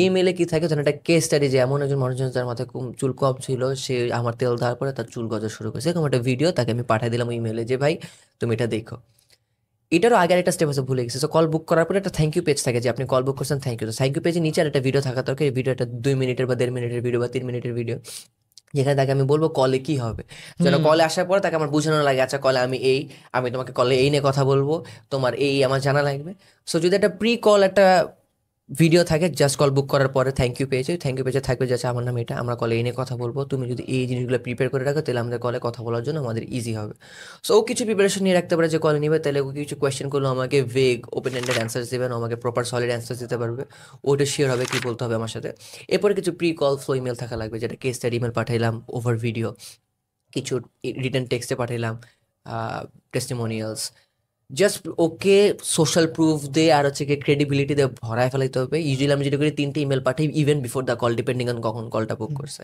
ইমেলে কি থাকে, ধরেন একটা কেস স্টাডি, যে এমন একজন মানুষ যার মাথায় চুল কম ছিল, সে আমার তেল দেওয়ার পরে তার চুল গজা শুরু করেছে, এরকম একটা ভিডিও তাকে আমি পাঠিয়ে দিলাম ইমেলে যে ভাই তুমি এটা দেখো। এটারও আগে একটা স্টেপ আছে, ভুলে গেছি। তো কল বুক করার পরে একটা থ্যাংক ইউ পেজ থাকে যে আপনি কল বুক করছেন, থ্যাংক ইউ। তো থ্যাংক ইউ পেজের নিচে আর একটা ভিডিও থাকা দরকার। এই ভিডিওটা 2 মিনিটের বা 1.5 মিনিটের ভিডিও বা 3 মিনিটের ভিডিও, যেখানে তাকে আমি বলবো কলে কি হবে, যেন কলে আসার পরে তাকে আমার বোঝানো লাগে, আচ্ছা কলে আমি তোমাকে কলে এই নিয়ে কথা বলবো, তোমার এই আমার জানা লাগবে। সো যদি একটা প্রি কল একটা ভিডিও থাকে জাস্ট কল বুক করার পরে থ্যাংক ইউ পেজে থাকবে যে আমার নাম এটা, আমরা কলে এই নিয়ে কথা বলবো, তুমি যদি এই জিনিসগুলো প্রিপেয়ার করে রাখো তাহলে আমাদের কলে কথা বলার জন্য আমাদের ইজি হবে। সো ও কিছু প্রিপারেশন নিয়ে রাখতে পারে যে কল নিবে, তাহলে ও কিছু কোয়েশ্চেন করলো আমাকে ভেগ ওপেন এন্ডেড অ্যান্সার দেবেন, আমাকে প্রপার সলিড অ্যান্সার দিতে পারবে, ওটা শিওর হবে কি বলতে হবে আমার সাথে। এরপরে কিছু প্রি কল ফ্লো ইমেল থাকা লাগবে, যেটা কেস স্টাডি ইমেল পাঠাইলাম, ওভার ভিডিও, কিছু রিটার্ন টেক্সটে পাঠাইলাম, testimonials, just okay social proof দিয়ে আর হচ্ছে কি ক্রেডিবিলিটি দিয়ে ভরায় ফেলাইতে হবে। ইউজুয়ালি আমি যেটা করি 3টে ইমেল পাঠাই even before the call, depending on কখন কলটা বুক করছে।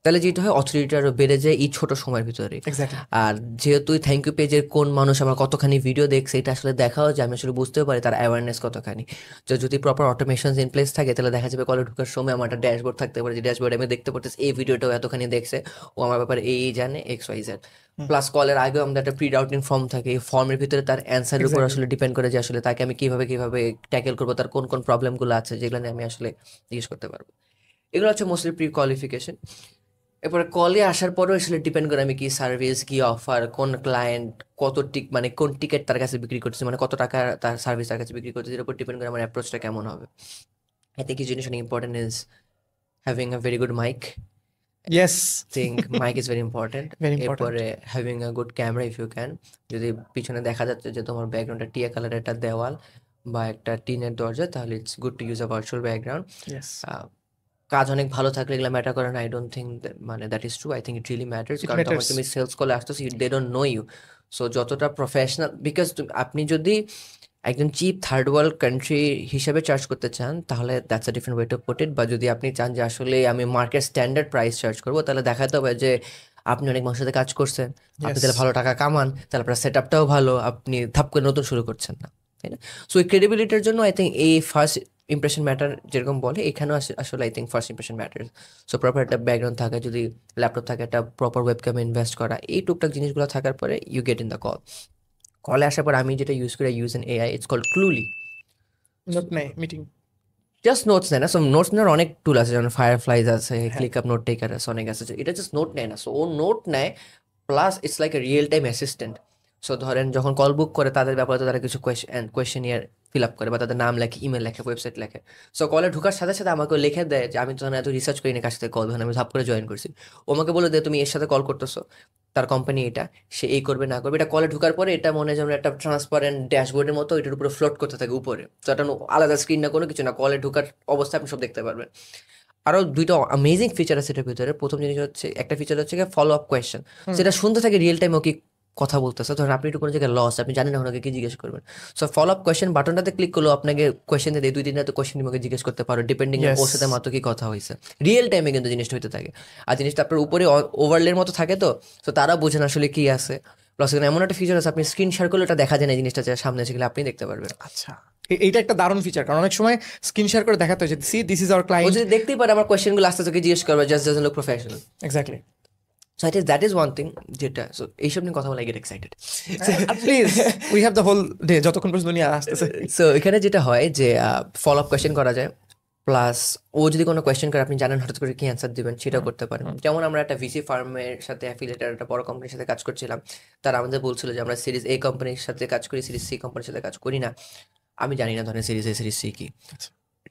তাহলে যেটা হয় অথরিটি আরও বেড়ে যায় এই ছোট সময়ের ভিতরে। এক্স্যাক্টলি। আর যেহেতু থ্যাংক ইউ পেজের কোন মানুষ আমার কতখানি ভিডিও দেখছে এটা আসলে দেখাও যায়, আমি আসলে বুঝতেও পারি তার অ্যাওয়ারনেস কতখানি। তো যদি প্রপার অটোমেশন ইন প্লেস থাকে তাহলে দেখা যাবে কলে ঢোকার সময় আমার একটা ড্যাশবোর্ড থাকতে পারে, যে ড্যাশবোর্ডে আমি দেখতে পারতেছি এই ভিডিওটাও এতখানি দেখছে, ও আমার ব্যাপারে এই জানে XYZ। প্লাস কলের আগেও আমাদের একটা প্রি রাউটিং ফর্ম থাকে, এই ফর্মের ভিতরে তার অ্যান্সারের উপর আসলে ডিপেন্ড করে যে আসলে তাকে আমি কিভাবে ট্যাকেল করবো, তার কোন কোন প্রবলেমগুলো আছে যেগুলো নিয়ে আমি আসলে জিজ্ঞেস করতে পারবো। এগুলো হচ্ছে মোস্টলি প্রি কোয়ালিফিকেশন। এরপরে কলে আসার পরেও আসলে ডিপেন্ড করে আমি কি সার্ভিস, কি অফার, কোন ক্লায়েন্ট কত মানে কোন টিকিট তার কাছে বিক্রি করছে, মানে কত টাকা তার সার্ভিস তার কাছে বিক্রি করছে, এর উপর ডিপেন্ড করে আমার অ্যাপ্রোচটা কেমন হবে। আই থিঙ্ক এই জিনিস অনেক important is having a very good mic. Yes. Think mic is very important. Very important. এরপরে having a good camera if you can. যদি পিছনে দেখা যাচ্ছে যে তোমার ব্যাকগ্রাউন্ডটা টিয়া কালারের একটা দেওয়াল বা একটা টিনের দরজা, তাহলে it's good to use a virtual background. Yes. কাজ অনেক ভালো থাকলে এগুলো ম্যাটার করে না, আই ডোন্ট থিঙ্ক মানে that is true, I think it really matters. It কারণ তখন ম্যাটার্স। তুমি সেলস কলে আসতেছো, they don't know you. So যতটা প্রফেশনাল, বিকজ আপনি যদি একজন চিপ থার্ড ওয়ার্ল্ড কান্ট্রি হিসেবে চার্জ করতে চান তাহলে that's a different way to put it. বা যদি আপনি চান যে আসলে আমি মার্কেট স্ট্যান্ডার্ড প্রাইস চার্জ করবো, তাহলে দেখাতে হবে যে আপনি অনেক মানুষের সাথে কাজ করছেন, আপনি তাহলে ভালো টাকা কামান, তাহলে আপনার সেট আপটাও ভালো, আপনি ধাপ করে নতুন শুরু করছেন না, তাই না? সো এই ক্রেডিবিলিটির জন্য আই থিঙ্ক এই ফার্স্ট ইমপ্রেশন ম্যাটার, যেরকম বলে এখানেও আসলে I think first impression matter. So proper একটা ব্যাকগ্রাউন্ড থাকে, যদি ল্যাপটপ থাকে একটা প্রপার ওয়েবক্যামে ইনভেস্ট করা, এই টুকটাক জিনিসগুলো থাকার পরে you get in the call. কলে আসার পর আমি যেটা ইউজ করি, use an AI, it's called Cluely. Note নেই মিটিং। জাস্ট নোটস নেয় না, সো নোটস নেওয়ার অনেক টুল আছে, যেমন ফায়ারফ্লাইজ আছে, ক্লিকআপ নোট টেকার আছে, অনেক আছে। এটা জাস্ট নোট নেয় না, সো ও নোট নেয় plus it's like a real time assistant. So ধরেন যখন কল বুক করে তাদের ব্যাপারে তো তারা কিছু কোয়েশ্চেনিয়ার ফিল আপ করে বা তাদের নাম লেখে, ইমেল লেখে, ওয়েবসাইট লেখে। সো কলে ঢোকার সাথে সাথে আমাকে লিখে দেয় যে আমি তখন এত রিসার্চ করি না কার সাথে কল, ধরেন আমি ধাপ করে জয়েন করছি, ও আমাকে বলে দেয় তুমি এর সাথে কল করতেছো, তার কোম্পানি এটা, সে এই করবে না করবে। এটা কলে ঢোকার পরে এটা মনে হয় যেমন একটা ট্রান্সপারেন্ট ড্যাশবোর্ডের মতো এটার উপরে ফ্লোট করতে থাকে উপরে। তো এটা আলাদা স্ক্রিন না, কোনো কিছু না, কলে ঢোকার অবস্থা আপনি সব দেখতে পারবেন। আরও দুইটা অ্যামেজিং ফিচার আছে এটার ভিতরে। প্রথম জিনিস হচ্ছে, একটা ফিচার হচ্ছে ফলো আপ কোয়েশ্চেন, সেটা শুনতে থাকে রিয়েল টাইম ও কি কথা বলতেছে। ধরেন আপনি একটু কোনো জায়গায় লস, আপনি জানেন না ওনাকে কি জিজ্ঞেস করবেন, সো ফলো আপ কোয়েশ্চেন বাটনটাতে ক্লিক করলো আপনাকে কোয়েশ্চেন দিয়ে 2-3 তো কোয়েশ্চেন তোমাকে জিজ্ঞেস করতে পারো, ডিপেন্ডিং ওর সাথে মাত্র কি কথা হয়েছে। রিয়েল টাইমে কিন্তু জিনিসটা হইতে থাকে, আর জিনিসটা আপনার উপরে ওভারলের মতো থাকে, তো তারা বোঝেন আসলে কি আছে। প্লাস এখানে এমন একটা ফিচার আছে, আপনি স্ক্রিন শেয়ার করলে এটা দেখা যায় না, এই জিনিসটা সামনে এসে গেলে আপনি দেখতে পারবেন। আচ্ছা, এইটা একটা দারুণ ফিচার, কারণ অনেক সময় স্ক্রিন শেয়ার করে দেখাতে হয় যে সি দিস ইজ আওয়ার ও ক্লায়েন্ট। যদি দেখতেই পারে আমার কোয়েশ্চেনগুলো আস্তে আস্তে জিজ্ঞেস করবে, just doesn't look professional. Exactly. So I think that is one thing যেটা, সো এইসব নিয়ে কথা বলে get excited. Please we have the whole day যতক্ষণ পর্যন্ত দুনিয়া আসতেছে। সো এখানে যেটা হয় যে ফলো আপ কোয়েশ্চেন করা যায়, প্লাস ও যদি কোনো কোয়েশ্চেন করে আপনি জানেন হঠাৎ করে কি অ্যান্সার দিবেন সেটাও করতে পারেন। যেমন আমরা একটা ভিসি ফার্মের সাথে অ্যাফিলিয়েটেড একটা বড় কোম্পানির সাথে কাজ করছিলাম, তারা আমাদের বলছিল যে আমরা সিরিজ A কোম্পানির সাথে কাজ করি, সিরিজ C কোম্পানির সাথে কাজ করি না। আমি জানি না ধরেন সিরিজ A সিরিজ C কি,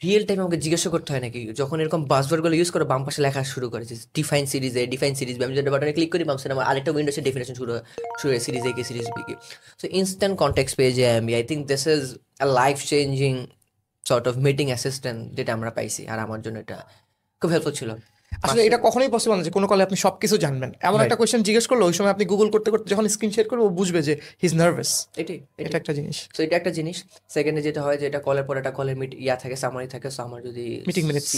রিয়েল টাইম আমাকে জিজ্ঞাসা করতে হয় নাকি, যখন এরকম বাসওয়ার্ডগুলো ইউজ করে বাম পাশে লেখা শুরু করেছে define series A, define series B, আমি যেটা বাটনে ক্লিক করি বাম সাইডে আমার আরেকটা উইন্ডোসের ডেফিনেশন শুরু হয় সিরিজ A কি সিরিজ B কি। সো ইনস্ট্যান্ট কন্টেক্সট পেয়ে যাই আমি। I think this is a life changing sort of meeting assistant যেটা আমরা পাইছি, আর আমার জন্য এটা খুব হেল্পফুল ছিল। আসলে এটা কখনোই পসিবল না যে কোনো কলে আপনি সবকিছু জানবেন। এমন একটা কোয়েশ্চেন জিজ্ঞেস করলো, ওই সময় আপনি গুগল করতে করতে যখন স্ক্রিন শেয়ার করবে, ও বুঝবে যে হি ইজ নার্ভাস। এটা একটা জিনিস। সো এটা একটা জিনিস। সেকেন্ডে যেটা হয় যে এটা কলের পর একটা কলের থাকে, সামারি থাকে। সো আমার যদি meeting minutes,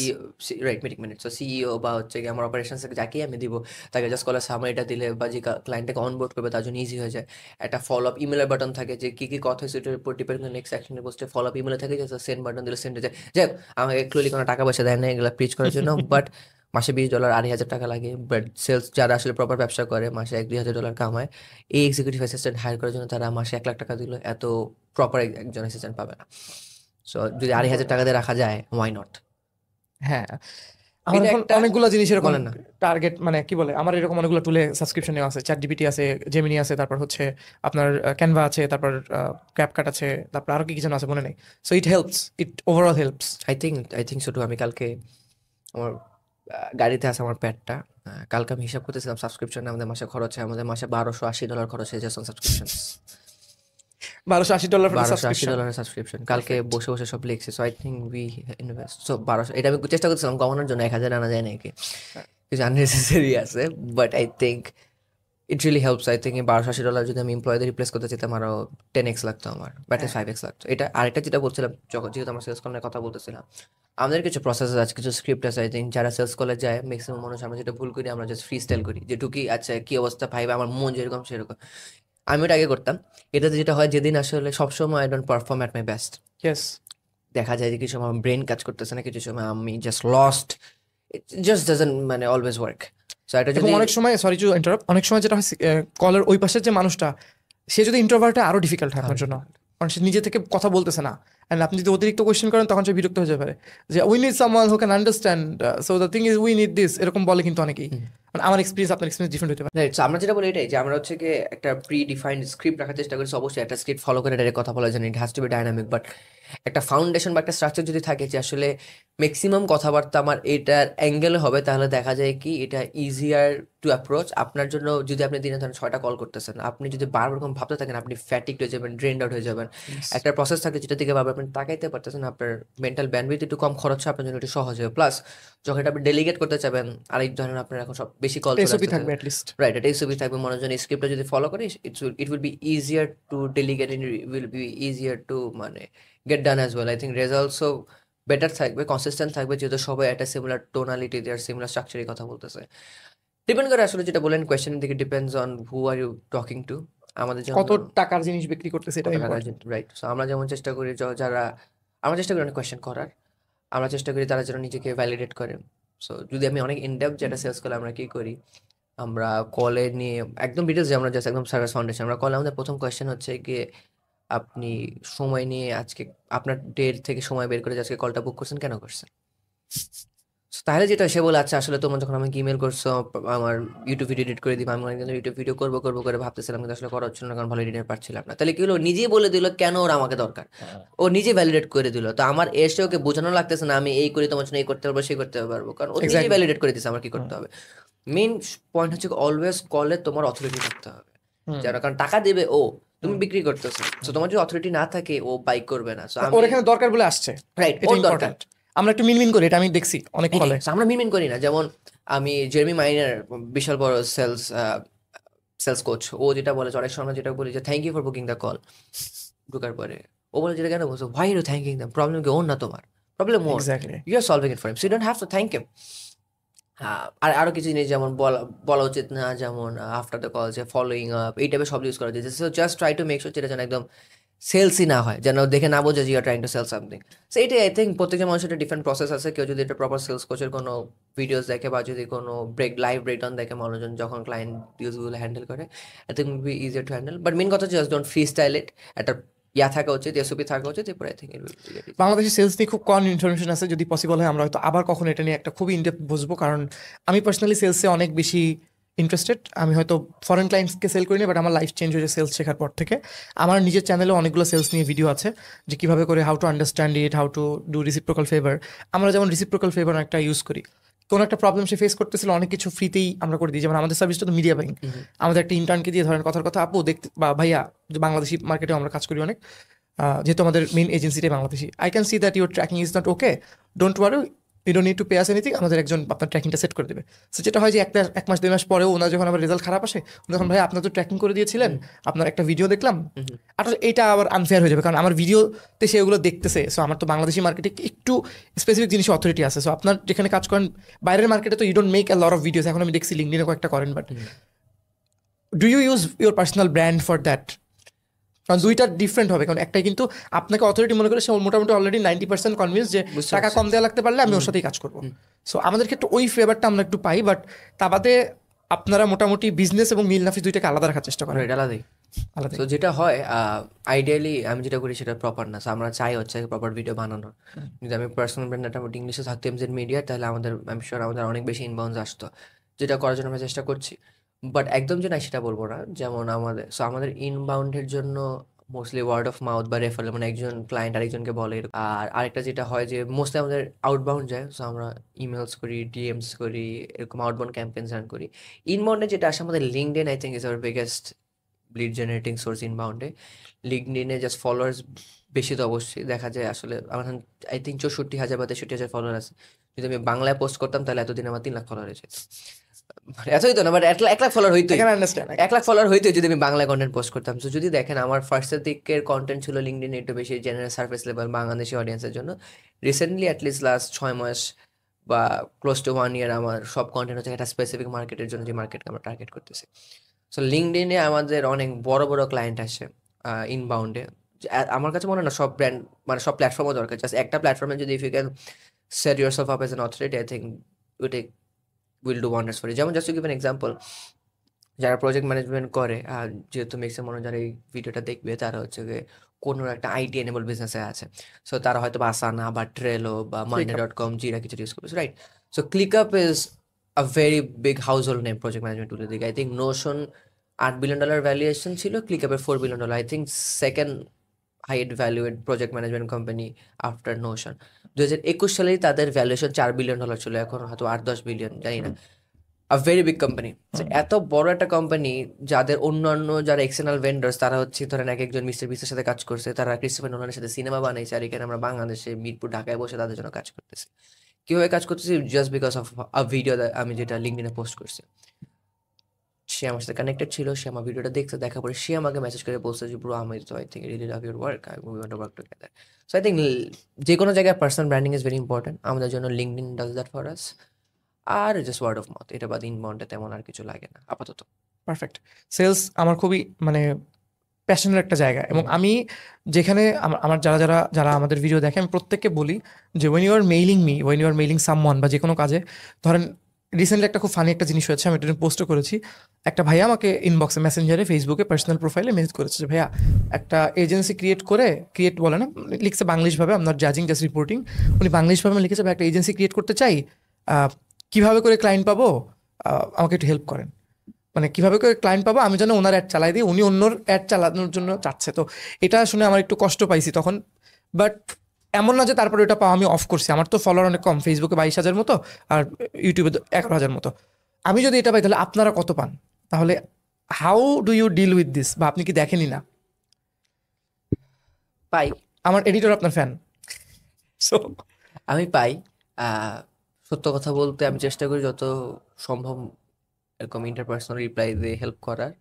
right, meeting minute, so CEO বা হচ্ছে কি আমার অপারেশন থেকে যাকেই আমি দিব, তাকে জাস্ট কলের সামারিটা দিলে বা যে ক্লায়েন্টটাকে অনবোর্ড করবে তার জন্য ইজি হয়ে যায়। একটা ফলো আপ ইমেলের বাটন থাকে যে কি কথা হয়েছে এটার উপর ডিপেন্ড করে নেক্সট অ্যাকশনে পোস্টে ফলো আপ ইমেলে থাকে, যে সেন্ড বাটন দিলে সেন্ড হয়ে যায়। যাই হোক, আমাকে ক্লিয়ারলি কোনো টাকা পয়সা দেয় না এগুলো পিচ করার জন্য, বাট মাসে $20 $2,500 টাকা লাগে। বাট সেলস যারা আসলে প্রপার ব্যবসা করে মাসে $1-2,000 কামায়, এই এক্সিকিউটিভ অ্যাসিস্ট্যান্ট হায়ার করার জন্য তারা মাসে $1,00,000 দিল, এত প্রপার একজন অ্যাসিস্ট্যান্ট পাবে না। সো যদি $2,500 দিয়ে রাখা যায়, ওয়াই নট? হ্যাঁ। আমার এটা এখন একটা অনেকগুলো জিনিস এরকম বলেন না। টার্গেট, মানে কি বলে, আমার এরকম অনেকগুলো টুলে সাবস্ক্রিপশন নেওয়া আছে। চ্যাট জিপিটি আছে, জেমিনি আছে, তারপর হচ্ছে আপনার ক্যানভা আছে, তারপর ক্যাপকাট আছে, তারপর আরো কি যেন আছে মনে নেই। So it helps, it overall helps. I think so too. আমি কালকে আমার গাড়িতে আছে আমার প্যাডটা, কালকে আমি হিসাব করতেছিলাম সাবস্ক্রিপশন আমাদের মাসে খরচ হয়, আমাদের মাসে $1,280 খরচ হয়ে যায় সাবস্ক্রিপশন। $1,280 $1,280 সাবস্ক্রিপশন কালকে বসে বসে সব লিখছি। So I think we invest. So 1200, এটা আমি চেষ্টা করছিলাম কমানোর জন্য, 1,000 আনা যায় নাকি, কিছু আননেসেসারি আছে, but I think it really helps. I think $1,280 যদি আমি এমপ্লয়ীদের রিপ্লেস করতে চাইতাম, আরও 10x লাগতো আমার, বাট 5x লাগতো। এটা আরেকটা যেটা বলছিলাম, যেহেতু আমরা সেলস কলের কথা বলতেছিলাম, আমাদের কিছু প্রসেস আছে, কিছু স্ক্রিপ্ট আছে। আই থিঙ্ক যারা সেলস কলে যায় ম্যাক্সিমাম মানুষ, আমরা যেটা ভুল করি, আমরা জাস্ট ফ্রি স্টাইল করি, যে ঢুকি, আচ্ছা কি অবস্থা ভাই, আমার মন যেরকম সেরকম। আমি ওটা আগে করতাম। এটাতে যেটা হয়, যেদিন আসলে সবসময় I don't perform at my best, yes. দেখা যায় যে কিছু সময় ব্রেন কাজ করতেছে না, কিছু সময় আমি just lost, it just doesn't মানে অলওয়েজ ওয়ার্ক। সো এটা এবং যদি অনেক সময়, সরি টু ইন্টারাপ্ট, অনেক সময় যেটা হয় কলের ওই পাশের যে মানুষটা, সে যদি ইন্ট্রোভার্ট হয় আরো ডিফিকাল্ট হয় আপনার জন্য, কারণ সে নিজে থেকে কথা বলতেছে না। অ্যান্ড আপনি যদি অতিরিক্ত কোয়েশ্চেন করেন, তখন সে বিরক্ত হয়ে যেতে পারে, যে we need someone who can understand, so the thing is we need this, এরকম বলে কিন্তু অনেকেই। মানে আমার এক্সপিরিয়েন্স আপনার এক্সপিরিয়েন্স ডিফারেন্ট হতে পারে। রাইট। আমরা যেটা বলি এটাই, যে আমরা হচ্ছে কি একটা প্রি ডিফাইন্ড স্ক্রিপ্ট রাখার চেষ্টা করি। অবশ্যই একটা স্ক্রিপ্ট ফলো করে ডাইরেক্ট কথা বলা যায় না, it has to be dynamic, but একটা ফাউন্ডেশন বা একটা স্ট্রাকচার যদি থাকে, যে আসলে ম্যাক্সিমাম কথাবার্তা আমার এটার অ্যাঙ্গেলে হবে, তাহলে দেখা যায় কি এটা ইজিয়ার টু অ্যাপ্রোচ আপনার জন্য। যদি আপনি দিনে ধরেন 6টা কল করতেছেন, আপনি যদি বারবার এরকম ভাবতে থাকেন, আপনি ফ্যাটিকড হয়ে যাবেন, ড্রেনড আউট হয়ে যাবেন। একটা প্রসেস থাকে যেটা দিকে বারবার আপনি তাকাইতে পারতেছেন, আপনার মেন্টাল ব্যান্ডউইথ একটু কম খরচ হয়, আপনার জন্য একটু সহজ হবে। প্লাস যখন এটা আপনি ডেলিগেট করতে চাবেন, আরেক ধরেন আপনার এখন সব বেশি কল চলে এসওপি আসতেছে, থাকবে অ্যাট লিস্ট। রাইট, এটা এসবি থাকবে, মানুষজন এই স্ক্রিপ্টটা যদি ফলো করে, it will be easier to delegate, will be easier to মানে get done as well. I think রেজাল্টসও বেটার থাকবে, কনসিস্টেন্ট থাকবে, যেহেতু সবাই একটা সিমিলার টোনালিটি দেয়ার, সিমিলার স্ট্রাকচারে কথা বলতেছে। ডিপেন্ড করে আসলে, যেটা বলেন কোয়েশ্চেনের দিকে, depends on who are you talking to. আমাদের কত যেমন টাকার জিনিস বিক্রি করতেছে, এটা ইম্পর্টেন্ট। রাইট। সো আমরা যেমন চেষ্টা করি, যারা আমরা চেষ্টা করি অনেক কোয়েশ্চেন করার, আমরা চেষ্টা করি তারা যেন নিজেকে ভ্যালিডেট করে। সো যদি আমি অনেক ইনডেপথ যেটা সেলস করলে আমরা কি করি, আমরা কলে নিয়ে একদম ডিটেলস, যে আমরা জাস্ট একদম সার্ভিস ফাউন্ডেশন, আমরা কলে আমাদের প্রথম কোয়েশ্চেন হচ্ছে গিয়ে, আপনি সময় নিয়ে আজকে আপনার ডেট থেকে সময় বের করে যে আজকে কলটা বুক করছেন, কেন করছেন? So তাহলে যেটা সে বলে, আচ্ছা আসলে তোমার যখন আমাকে ইমেল করছো, আমার ইউটিউব ভিডিও এডিট করে দিবা, আমি অনেকদিন ইউটিউব ভিডিও করবো করবো করে ভাবতেছিলাম, কিন্তু আসলে করা হচ্ছিল না, কারণ ভালো এডিটার পাচ্ছিলাম না। তাহলে কি হলো, নিজেই বলে দিল কেন ওর আমাকে দরকার, ও নিজে ভ্যালিডেট করে দিল। তো আমার এসে ওকে বোঝানো লাগতেছে না আমি এই করি তোমার জন্য এই করতে পারবো সেই করতে পারবো, কারণ ও নিজেই ভ্যালিডেট করে দিচ্ছে আমার কি করতে হবে। মেইন পয়েন্ট হচ্ছে অলওয়েজ কলে তোমার অথরিটি থাকতে হবে, যারা, কারণ টাকা দেবে ও, তুমি বিক্রি করতেছো। তো তোমার যদি অথরিটি না থাকে, ও বাইক করবে না। ওর এখানে দরকার বলে আসছে, রাইট, এটা ইম্পর্টেন্ট। আমরা একটু মিনমিন করি, এটা আমি দেখছি অনেক কলে। আমরা মিনমিন করি না। যেমন আমি জেরেমি মাইনার, বিশাল বড় সেলস কোচ, ও যেটা বলে, অনেক সময় যেটা বলি যে thank you for booking the call, ঢুকার পরে ও বলে, যেটা কেন বলছো, why you thanking them, problem কি ওর না তোমার, প্রবলেম ওর, exactly, you are solving it for him, so you don't have to thank him. আর আরো কিছু জিনিস যেমন বলা উচিত না, যেমন আফটার দ্য কল, যে ফলোইং আপ, এই টাইপের সব ইউজ করা যায়। So just try to make sure যেটা যেন একদম সেলসই না হয়, যেন দেখে না বোঝে যে you are trying to sell something. So এটাই আই থিঙ্ক প্রত্যেকটা মানুষের একটা ডিফারেন্ট প্রসেস আছে। কেউ যদি একটা প্রপার সেলস কোচের কোনো ভিডিওস দেখে, বা যদি কোনো লাইভ ব্রেকডাউন দেখে, মানুষজন যখন ক্লায়েন্ট ডিলসগুলো হ্যান্ডেল করে, I think will be easier to handle. But main কথা, just don't free style it, একটা থাকা উচিত, এসওপি থাকা উচিত, এরপরে আই থিঙ্ক বাংলাদেশি সেলস নিয়ে খুব কম ইনফরমেশন আছে। যদি পসিবল হয় আমরা হয়তো আবার কখনো এটা নিয়ে একটা খুব ইনডেপথ বসবো, কারণ আমি পার্সোনালি সেলসে অনেক বেশি ইন্টারেস্টেড। আমি হয়তো ফরেন ক্লায়েন্টসকে সেল করিনি, বাট আমার লাইফ চেঞ্জ হয়েছে সেলস শেখার পর থেকে। আমার নিজের চ্যানেলে অনেকগুলো সেলস নিয়ে ভিডিও আছে, যে কীভাবে করে how to understand it, how to do reciprocal favour. আমরা যেমন রিসিপ্রোকাল ফেভার একটা ইউজ করি, কোনো একটা প্রবলেম সে ফেস করতেছিল, অনেক কিছু ফ্রিতেই আমরা করে দিই। যেমন আমাদের সার্ভিসটা তো মিডিয়া বাইং, আমাদের একটা ইন্টার্নকে দিয়ে ধরেন কথার কথা, আপু দেখতে, বা ভাইয়া, যে বাংলাদেশি মার্কেটেও আমরা কাজ করি অনেক, যেহেতু আমাদের মেইন এজেন্সিটাই Bangladeshi, I can see that your tracking is not okay, don't worry, you don't need to pay us anything, আমাদের একজন আপনার ট্র্যাকিংটা সেট করে দেবে। সো যেটা হয় যে এক মাস 2 মাস পরেও ওনার যখন আবার রেজাল্ট খারাপ আসে, তখন ভাই আপনার তো ট্র্যাকিং করে দিয়েছিলেন, আপনার একটা ভিডিও দেখলাম, আসলে এটা আবার আনফেয়ার হয়ে যাবে কারণ আমার ভিডিওতে সে ওগুলো দেখতেছে। সো আমার তো বাংলাদেশি মার্কেটে একটু স্পেসিফিক জিনিস অথরিটি আছে। সো আপনার যেখানে কাজ করেন বাইরের মার্কেটে তো you don't make a lot of videos, এখন আমি দেখছি লিঙ্কডিনে কয়েকটা করেন, but do you use your personal brand for that? কারণ দুইটা ডিফারেন্ট হবে, কারণ একটাই কিন্তু আপনাকে অথরিটি মনে করে সে মোটামুটি অলরেডি 90% কনভিন্স যে টাকা কম দেওয়া লাগতে পারলে আমি ওর সাথেই কাজ করবো। সো আমাদের ক্ষেত্রে ওই ফেভারটা আমরা একটু পাই, বাট তা বাদে আপনারা মোটামুটি বিজনেস এবং মিল নাফিস দুইটাকে আলাদা রাখার চেষ্টা করেন। এটা আলাদাই। আলাদা তো যেটা হয় আইডিয়ালি আমি যেটা করি সেটা প্রপার না। So, আমরা চাই হচ্ছে প্রপার ভিডিও বানানোর। যদি আমি পার্সোনাল ব্র্যান্ড মোটামুটি ইংলিশে থাকতো এমজেড মিডিয়া, তাহলে আমাদের আমি শিওর আমাদের অনেক বেশি ইনবাউন্স আসতো, যেটা করার জন্য আমরা চেষ্টা করছি। বাট একদম যে না সেটা বলবো না। যেমন আমাদের ইনবাউন্ডের জন্য মোস্টলি ওয়ার্ড অফ মাউথ বা রেফারেল, মানে একজন ক্লায়েন্ট আরেকজনকে বলে। আর আরেকটা যেটা হয় যে মোস্টলি আমাদের আউটবাউন্ড যায়। সো আমরা ইমেলস করি, ডিএমস করি, এরকম আউটবাউন্ড ক্যাম্পেইনস রান করি। ইনবাউন্ডে যেটা আসে আমাদের LinkedIn I think is our biggest lead generating source ইনবাউন্ডে। লিঙ্কডইনে জাস্ট ফলোয়ার্স বেশি তো অবশ্যই দেখা যায়। আসলে আমার আই থিঙ্ক 64,000 বা 63,000 ফলোয়ার আছে। যদি আমি বাংলায় পোস্ট করতাম তাহলে এতদিন আমার 3 লাখ ফলোয়ার হয়েছে। এত হইতো না, বাট 1 লাখ ফলোয়ার হইতো। 1 লাখ ফলোয়ার হইতো যদি আমি বাংলায় কন্টেন্ট পোস্ট করতাম। তো যদি দেখেন আমার ফার্স্টের দিকের কন্টেন্ট ছিল লিঙ্কডইনে একটু বেশি জেনারেল সার্ফেস লেভেল বাংলাদেশি অডিয়েন্সের জন্য। রিসেন্টলি অ্যাটলিস্ট লাস্ট 6 মাস বা ক্লোজ টু 1 ইয়ার আমার সব কন্টেন্ট হচ্ছে একটা স্পেসিফিক মার্কেটের জন্য, যে মার্কেটকে আমরা টার্গেট করতেছি। সো লিঙ্কডইনে আমাদের অনেক বড় বড় ক্লায়েন্ট আসে ইনবাউন্ডে। আমার কাছে মনে হয় না সব ব্র্যান্ড মানে সব প্ল্যাটফর্মও দরকার। জাস্ট একটা প্ল্যাটফর্মে যদি if you can set your self up as an authority, I think will do wonders for you. যেমন just to give an example, যারা প্রজেক্ট ম্যানেজমেন্ট করে, আর যেহেতু ম্যাক্সিমাম মনে যারা এই ভিডিওটা দেখবে তারা হচ্ছে যে কোনো একটা আইটি এনেবল বিজনেসে আছে। সো তারা হয়তো বা আসানা বা ট্রেলো বা monday.com জিরা কিছু ইউজ করবে, right? So ClickUp is a very big household name project management টুলের দিকে। I think Notion $8 billion valuation ছিল, ক্লিকআপের $4 billion। I think second height valued project management company after Notion. 2021 সালেই তাদের ভ্যালুয়েশন $4 billion ছিল, এখন হয়তো 8-10 বিলিয়ন, জানি না। আ ভেরি বিগ কোম্পানি। এত বড় একটা কোম্পানি যাদের অন্যান্য যারা এক্সটার্নাল ভেন্ডার্স তারা হচ্ছে ধরেন এক একজন মিস্টার বিস্টের সাথে কাজ করছে, তারা ক্রিস্টোফার নোলানের সাথে সিনেমা বানাইছে, আর এখানে আমরা বাংলাদেশে মিরপুর ঢাকায় বসে তাদের জন্য কাজ করতেছি। কিভাবে কাজ করতেছি? Just because of a video আমি যেটা লিঙ্কডইনে পোস্ট করছি। সে আমার সাথে কানেক্টেড ছিল, সে আমার ভিডিওটা দেখতে, দেখার পরে সে আমাকে মেসেজ করে বলছে যে ব্রো আমি তো I think really love your work, I we want to work together. So I think যে কোনো জায়গায় personal branding is very important. আমাদের জন্য LinkedIn does that for us. আর জাস্ট ওয়ার্ড অফ মাউথ, এটা বাদ ইনবাউন্ডে তেমন আর কিছু লাগে না আপাতত। পারফেক্ট। সেলস আমার খুবই মানে প্যাশনের একটা জায়গা, এবং আমি যেখানে আমার যারা আমাদের ভিডিও দেখে আমি প্রত্যেককে বলি যে when you are mailing someone বা যে কোনো কাজে, ধরেন রিসেন্টলি একটা খুব ফানি একটা জিনিস হয়েছে, আমি এটা পোস্টও করেছি। একটা ভাইয়া আমাকে ইনবক্সে মেসেঞ্জারে ফেসবুকে পার্সোনাল প্রোফাইলে মেসেজ করেছে যে ভাইয়া একটা এজেন্সি ক্রিয়েট বলে না, লিখছে বাংলিশভাবে, আপনার জাজিং জাস্ট রিপোর্টিং, উনি বাংলিশভাবে লিখেছে ভাই একটা এজেন্সি ক্রিয়েট করতে চাই, কিভাবে করে ক্লায়েন্ট পাবো, আমাকে একটু হেল্প করেন। মানে কীভাবে করে ক্লায়েন্ট পাবো, আমি যেন ওনার অ্যাড চালাই দিই, উনি অন্যর অ্যাড চালানোর জন্য চাচ্ছে। তো এটা শুনে আমার একটু কষ্ট পাইছি তখন, বাট এমন না যে তারপরে ওটা পাওয়া আমি অফ করছি। আমার তো ফলোয়ার অনেক কম, ফেসবুকে 22,000 মতো আর ইউটিউবে 11,000 মতো। আমি যদি এটা পাই তাহলে আপনারা কত পান? তাহলে how do you deal with this? বা আপনি কি দেখেনি না? পাই, আমার এডিটর আপনার ফ্যান, সো আমি পাই। সত্য কথা বলতে আমি চেষ্টা করি যত সম্ভব এরকম ইন্টারপার্সোনাল রিপ্লাই দিয়ে হেল্প করার।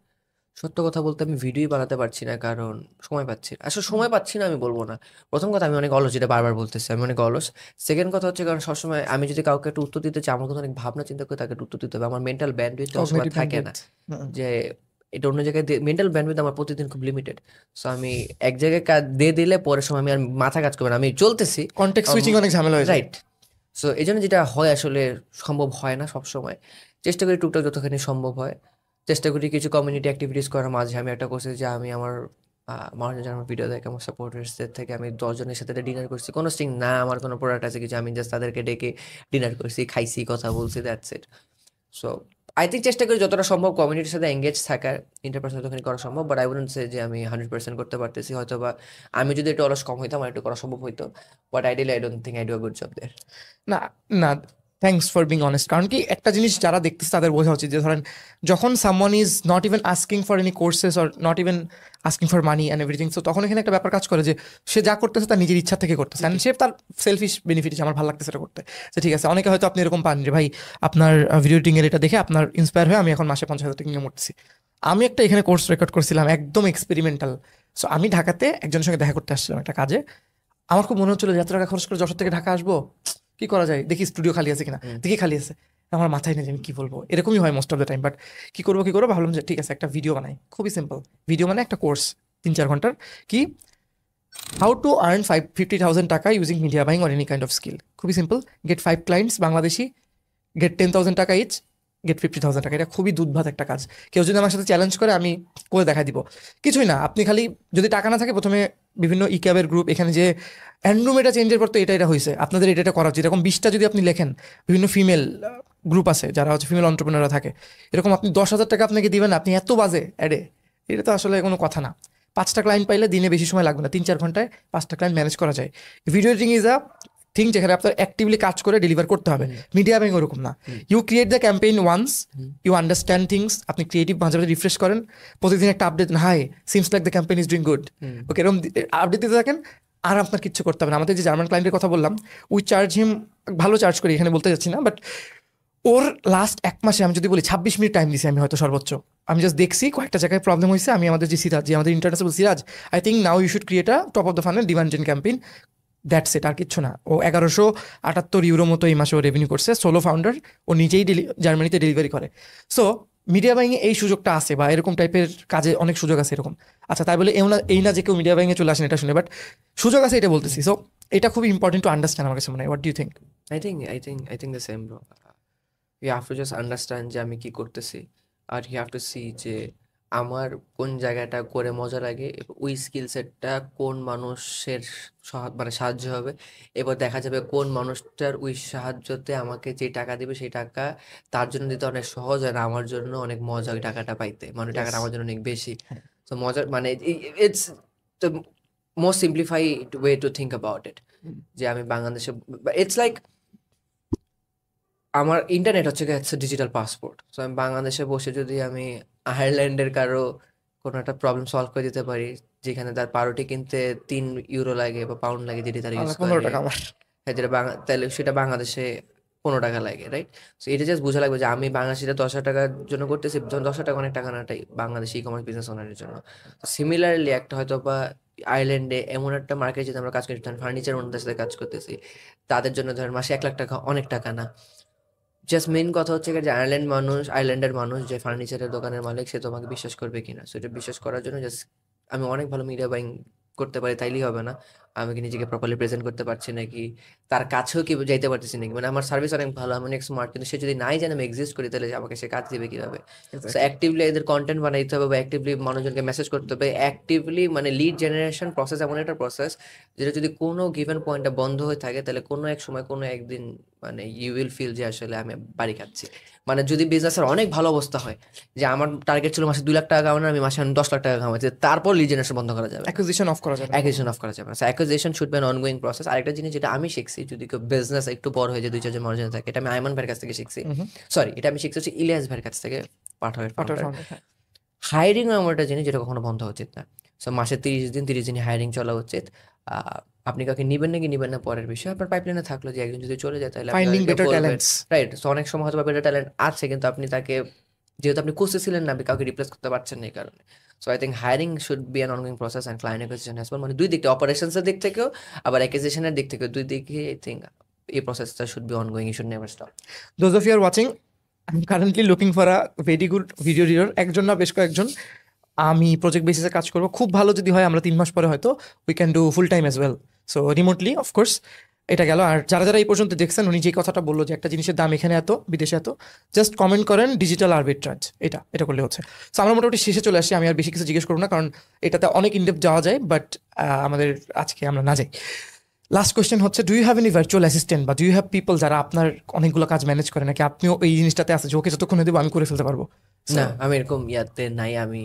সত্য কথা বলতে আমি ভিডিওই বানাতে পারছি না, কারণ সময় পাচ্ছি না। আসলে সময় পাচ্ছি না আমি বলবো না। প্রথম কথা আমি অনেক অলস, যেটা বারবার বলতেছি আমি অনেক অলস। সেকেন্ড কথা হচ্ছে কারণ সবসময় আমি যদি কাউকে একটা উত্তর দিতে চাই আমার কথা অনেক ভাবনা চিন্তা করে তাকে উত্তর দিতে হবে। আমার মেন্টাল ব্যান্ডউইথ সবসময় থাকে না যে এটা অন্য জায়গায় মেন্টাল ব্যান্ডউইথ আমার প্রতিদিন খুব লিমিটেড। সো আমি এক জায়গায় কাজ দিয়ে দিলে পরের সময় আমি আর মাথা কাজ করবে না, আমি চলতেছি, কনটেক্সট সুইচিং অনেক ঝামেলা হয়ে যায়। রাইট। সো এই জন্য যেটা হয় আসলে সম্ভব হয় না সবসময়। চেষ্টা করি টুকটাক যতখানি সম্ভব হয়, চেষ্টা করি কিছু কমিউনিটি অ্যাক্টিভিটিস করার মাঝে। আমি একটা করছি যে আমি আমার মানুষজন যারা আমার ভিডিও দেখে আমার সাপোর্টার্সদের থেকে আমি 10 জনের সাথে ডিনার করছি। কোনো স্টিং না, আমার কোনো প্রোডাক্ট আছে কিছু, আমি জাস্ট তাদেরকে ডেকে ডিনার করছি, খাইছি, কথা বলছি, that's it. So I think চেষ্টা করি যতটা সম্ভব কমিউনিটির সাথে এঙ্গেজ থাকার, ইন্টারপার্সোনাল যতখানি করা সম্ভব। বাট আই উডন্ট সে যে আমি 100% করতে পারতেছি। হয়তো বা আমি যদি একটু অলস কম হইতাম আর একটু করা সম্ভব হইতো, but ideally I don't think I do a good job there. না না, থ্যাঙ্কস ফর বিং অনেস্ট। কারণ কি একটা জিনিস যারা দেখতেছে তাদের বোঝা উচিত যে ধরেন যখন someone is not even asking for any courses or not even asking for money and everything, so তখন এখানে একটা ব্যাপার কাজ করে যে সে যা করতেছে তার নিজের ইচ্ছা থেকে করতেছে, অ্যান্ড সে তার সেলফিশ বেনিফিট আমার ভালো লাগতেছে এটা করতে। তো ঠিক আছে, অনেকে হয়তো আপনি এরকম পান যে ভাই আপনার ভিডিও এডিটিংয়ের এটা দেখে আপনার ইন্সপায়ার হয়ে আমি এখন মাসে 50,000 টাকা ইনকাম করতেছি। আমি একটা এখানে কোর্স রেকর্ড করছিলাম একদম এক্সপেরিমেন্টাল। সো আমি ঢাকাতে একজনের সঙ্গে দেখা করতে আসছিলাম একটা কাজে। আমার খুব মনে হচ্ছিল যে এত টাকা খরচ করে যশোর থেকে ঢাকা আসবো, কি করা যায়, দেখি স্টুডিও খালি আছে কিনা, দেখি খালি আছে। আমার মাথায় নেই যে আমি কি বলবো, এরকমই হয় most of the time. But কি করবো ভাবলাম যে ঠিক আছে একটা ভিডিও বানাই, খুবই সিম্পল ভিডিও, মানে একটা কোর্স 3-4 ঘন্টার, কি হাউ টু আর্ন 50,000 টাকা using media buying or any kind of skill. খুবই simple, get 5 clients Bangladeshi, get 10,000 টাকা ইচ, গেট 50,000 টাকা। এটা খুবই দুধভাত একটা কাজ। কেউ যদি আমার সাথে চ্যালেঞ্জ করে আমি করে দেখা দিব, কিছুই না। আপনি খালি যদি টাকা না থাকে প্রথমে বিভিন্ন ই ক্যাবের গ্রুপ, এখানে যে অ্যান্ড্রুম এটা চেঞ্জের পর তো এটা হয়েছে, আপনাদের এটা করা উচিত, এরকম 20টা যদি আপনি লেখেন, বিভিন্ন ফিমেল গ্রুপ আছে যারা হচ্ছে ফিমেল অন্টারপ্রেনাররা থাকে, এরকম আপনি 10,000 টাকা আপনাকে দিবেন, আপনি এত বাজে অ্যাডে, এটা তো আসলে কোনো কথা না। 5টা ক্লায়েন্ট পাইলে দিনে বেশি সময় লাগবে না, 3-4 ঘন্টায় 5টা ক্লায়েন্ট ম্যানেজ করা যায়। Video editing is a thing যেখানে আপনার অ্যাক্টিভলি কাজ করে ডেলিভার করতে হবে। মিডিয়া বাইং ওরকম না, you create the campaign once, you understand things, আপনি ক্রিয়েটিভ মাঝে মাঝে রিফ্রেশ করেন, প্রতিদিন একটা update, hi seems like the campaign is doing good, okay এরকম আপডেট দিতে থাকেন, আর আপনার কিচ্ছু করতে হবে না। আমাদের যে জার্মান ক্লায়েন্টের কথা বললাম, উই চার্জ হিম, ভালো চার্জ করি, এখানে বলতে যাচ্ছি না, বাট ওর লাস্ট 1 মাসে আমি যদি বলি 26 মিনিট টাইম দিছি আমি হয়তো সর্বোচ্চ। আমি জাস্ট দেখছি কয়েকটা জায়গায় প্রবলেম হয়েছে, আমি আমাদের যে সিরাজ, যে আমাদের international Siraj, I think now you should create a top of the funnel demand gen campaign, that's it, আর কিচ্ছু না। ও 1178 ইউরো মতো এই মাসে ও রেভিনিউ করছে, সোলো ফাউন্ডার, ও নিজেই জার্মানিতে ডেলিভারি করে। সো মিডিয়া বাইংয়ে এই সুযোগটা আছে, বা এরকম টাইপের কাজে অনেক সুযোগ আছে এরকম। আচ্ছা তাই বলে এই না যে কেউ মিডিয়া বাইংয়ে চলে আসেন এটা শুনে, বাট সুযোগ আছে এটা বলতেছি। সো এটা খুবই ইম্পর্টেন্ট টু আন্ডারস্ট্যান্ড আমার কাছে মনে হয়। What do you think? I think the same, bro. You have to just understand যে আমি কি করতেছি, আর you have to see যে আমার কোন জায়গাটা করে মজা লাগে, ওই স্কিল সেটটা কোন মানুষের মানে সাহায্য হবে, এবার দেখা যাবে কোন মানুষটার ওই সাহায্যতে আমাকে যে টাকা দিবে সেই টাকা তার জন্য দিতে অনেক সহজ, আর আমার জন্য অনেক মজা ওই টাকাটা পাইতে, মানে ওই টাকাটা আমার জন্য অনেক বেশি। তো মজার মানে it's the most simplified way to think about it. যে আমি বাংলাদেশে, ইটস লাইক আমার ইন্টারনেট হচ্ছে ডিজিটাল পাসপোর্ট। সো আমি বাংলাদেশে বসে যদি আমি আয়ারল্যান্ডের কারো কোনো একটা প্রবলেম সলভ করে দিতে পারি, যেখানে তার পাউরুটি কিনতে 3 ইউরো লাগে বা পাউন্ড লাগে, যেটি তারা ইউজ 15 করে, টাকা আমার। হ্যাঁ, যেটা তাহলে সেটা বাংলাদেশে 15 টাকা লাগে, রাইট? সো এটা জাস্ট বোঝা লাগবে যে আমি বাংলাদেশিটা 10,000 টাকার জন্য করতেছি, 10,000 টাকা অনেক টাকা না, এটাই বাংলাদেশি ই কমার্স বিজনেস ওনারের জন্য। সিমিলারলি একটা হয়তো বা আয়ারল্যান্ডে এমন একটা মার্কেট যেটা আমরা কাজ করছি, ফার্নিচার ওনাদের সাথে কাজ করতেছি, তাদের জন্য ধরেন মাসে 1 লাখ টাকা অনেক টাকা না। জাস্ট মেইন কথা হচ্ছে যে আয়ারল্যান্ডের মানুষ যে ফার্নিচারের দোকানের মালিক, সে তোমাকে বিশ্বাস করবে কিনা। সো এটা বিশ্বাস করার জন্য জাস্ট আমি অনেক ভালো মিডিয়া বাইং করতে পারি তাইলেই হবে না, আমি কি নিজেকে প্রপারলি প্রেজেন্ট করতে পারছি নাকি, তার কাছেও কি যাইতে পারতেছি নাকি, মানে আমার সার্ভিস অনেক ভালো, আমি অনেক স্মার্ট, কিন্তু সে যদি নাই জানে আমি এক্সিস্ট করি, তাহলে আমাকে সে কাজ দিবে কিভাবে? সো অ্যাক্টিভলি এদের কন্টেন্ট বানাইতে হবে, বা অ্যাক্টিভলি মানুষজনকে মেসেজ করতে হবে, অ্যাক্টিভলি মানে লিড জেনারেশন প্রসেস এমন একটা প্রসেস যেটা যদি কোনো গিভেন পয়েন্টে বন্ধ হয়ে থাকে, তাহলে কোনো এক সময় কোনো একদিন মানে ইউ উইল ফিল যে আসলে আমি বাড়ি খাচ্ছি। মানে যদি বিজনেসের অনেক ভালো অবস্থা হয়, যে আমার টার্গেট ছিল মাসে 2 লাখ টাকা কামানো, আমি মাসে 10 লাখ টাকা কামাচ্ছি, তারপর লিড জেনারেশন বন্ধ করা যাবে, অ্যাকুইজিশন অফ করা যাবে, অ্যাকুইজিশন অফ করা যাবে না। Acquisition should be an ongoing process. আরেকটা জিনিস যেটা আমি শিখছি, যদি কেউ বিজনেস একটু বড় হয়ে যায়, 2-4 জন মানুষ থাকে, এটা আমি আইমান ভাইয়ের কাছ থেকে শিখছি, সরি এটা আমি শিখছি হচ্ছে ইলিয়াস ভাইয়ের কাছ থেকে, পাঠাওয়ের ফাউন্ডার। হায়ারিং এমন একটা জিনিস যেটা কখনো বন্ধ হচ্ছে না। সো মাসে 30 দিন হায়ারিং চলা উচিত। আপনি কাউকে নিবেন নাকি নিবেন না পরের বিষয়, আপনার পাইপলাইনে থাকলো যে একজন যদি চলে যায় তাহলে finding better talents, right? So অনেক সময় হয়তো বেটার ট্যালেন্ট আছে, কিন্তু আপনি তাকে, যেহেতু আপনি খুঁজতেছিলেন না, আপনি কাউকে রিপ্লেস করতে পারছেন না এই কারণে। So I think hiring should be an ongoing process and client acquisition as well, মানে দুই দিকটা, অপারেশনসের দিক থেকেও আবার অ্যাকুইজিশনের দিক থেকেও, দুই দিকে আই থিঙ্ক এই প্রসেসটা should be ongoing, you should never stop. Those of you are watching, I am currently looking for a very good video editor, একজন না বেশ কয়েকজন। আমি প্রজেক্ট বেসিসে কাজ করবো, খুব ভালো যদি হয় আমরা 3 মাস পরে হয়তো we can do full time as well, so remotely of course. এটা গেল। আর যারা এই পর্যন্ত দেখছেন, উনি যে কথাটা বললো যে একটা জিনিসের দাম এখানে এত, বিদেশে এত, জাস্ট কমেন্ট করেন ডিজিটাল আরবিট্রাজ, এটা করলে হচ্ছে। সো আমরা মোটামুটি শেষে চলে আসি, আমি আর বেশি কিছু জিজ্ঞেস করবো না, কারণ এটাতে অনেক ইনডেপথ যাওয়া যায়, বাট আমাদের আজকে আমরা না যাই। লাস্ট কোয়েশ্চেন হচ্ছে, do you have any virtual assistant, বা ডু ইউ হ্যাভ পিপল যারা আপনার অনেকগুলো কাজ ম্যানেজ করে, নাকি আপনিও এই জিনিসটাতে আছে যে ওকে যতক্ষণে দেবো আমি করে ফেলতে পারবো? না, আমি এরকম ইয়াতে নাই। আমি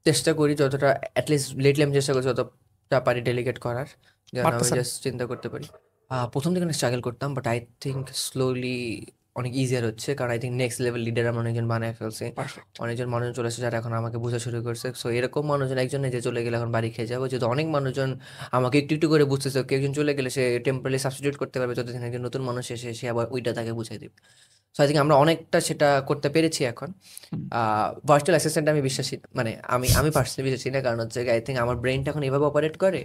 চেষ্টা করি যতটা, অ্যাটলিস্ট লেটলি আমি চেষ্টা করি যতটা পারি ডেলিগেট করার, যেন আমি জাস্ট চিন্তা করতে পারি। প্রথম দিকে অনেক স্ট্রাগল করতাম, বাট আই থিঙ্ক স্লোলি অনেক ইজিয়ার হচ্ছে, কারণ I think next level leader আমরা অনেকজন বানায় ফেলছে, পারফেক্ট। অনেকজন মানুষজন চলে এসেছে যারা এখন আমাকে বোঝা শুরু করছে। সো এরকম মানুষজন একজন যে চলে গেলে এখন বাড়ি খেয়ে যাবো, যেহেতু অনেক মানুষজন আমাকে একটু একটু করে বুঝতেছে, কেউ একজন চলে গেলে সে টেম্পোরারি সাবস্টিটিউট করতে পারবে, যতদিন একজন নতুন মানুষ এসে সে আবার ওইটা তাকে বুঝাই দিবে। সো আই থিঙ্ক আমরা অনেকটা সেটা করতে পেরেছি এখন। ভার্চুয়াল অ্যাসিস্ট্যান্ট আমি বিশ্বাসী, মানে আমি পার্সোনালি বিশ্বাসী না, কারণ হচ্ছে আই থিঙ্ক আমার ব্রেনটা এখন এভাবে অপারেট করে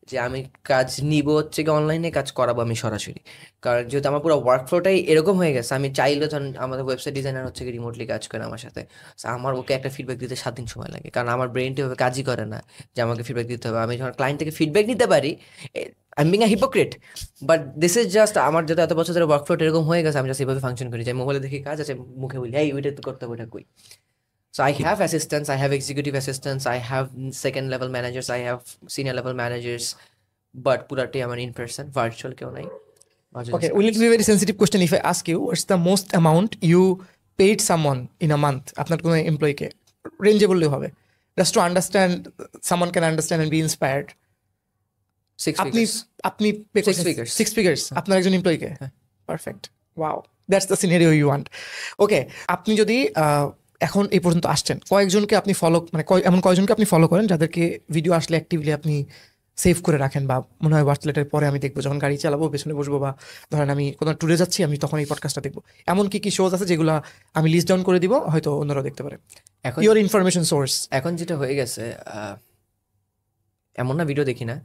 যে আমি কাজ নিব হচ্ছে কি অনলাইনে, কাজ করাবো আমি সরাসরি। কারণ যেহেতু আমার পুরো ওয়ার্কফ্লোটাই এরকম হয়ে গেছে, আমি চাইলে ধরুন আমাদের ওয়েবসাইট ডিজাইনার হচ্ছে কি রিমোটলি কাজ করে আমার সাথে, So আমার ওকে একটা ফিডব্যাক দিতে 7 দিন সময় লাগে, কারণ আমার ব্রেনটা এভাবে কাজই করে না যে আমাকে ফিডব্যাক দিতে হবে। আমি যখন ক্লায়েন্ট থেকে ফিডব্যাক নিতে পারি, I am being a hypocrite, but this is just আমার যেটা এত বছর ধরে ওয়ার্কফ্লো এরকম হয়ে গেছে, আমি জাস্ট এভাবে ফাংশন করি, যে মোবাইলে দেখি কাজ আছে, মুখে বলি এই ওইটা তো করতে হবে, ওইটা কই। So I have assistants, I have executive assistants, I have second level managers, I have senior level managers, but পুরাটাই আমার in person, virtual কেউ নাই। Okay, will it be a very sensitive question if I ask you what's the most amount you paid someone in a month? আপনার কোনো এমপ্লয়িকে রেঞ্জে বললেও হবে, just to understand, someone can understand and be inspired. 6 আপনি figures. আপনি pay Six করছেন figures. 6 figures আপনার একজন এমপ্লয়িকে? Perfect, wow, that's the scenario you want. Okay, আপনি যদি এখন এই পর্যন্ত আসছেন, কয়েকজনকে আপনি ফলো, মানে এমন কয়েকজনকে আপনি ফলো করেন যাদেরকে ভিডিও আসলে অ্যাক্টিভলি আপনি সেভ করে রাখেন, বা মনে হয় ওয়ার্কলেটের পরে আমি দেখবো, যখন গাড়ি চালাবো পেছনে বসবো, বা ধরেন আমি কোথাও ট্যুরে যাচ্ছি আমি তখন এই পডকাস্টটা দেখবো, এমন কি কি শোজ আছে যেগুলো আমি লিস্ট ডাউন করে দিব, হয়তো অন্যরাও দেখতে পারে? এখন ইওর ইনফরমেশন সোর্স। এখন যেটা হয়ে গেছে, এমন না ভিডিও দেখি না,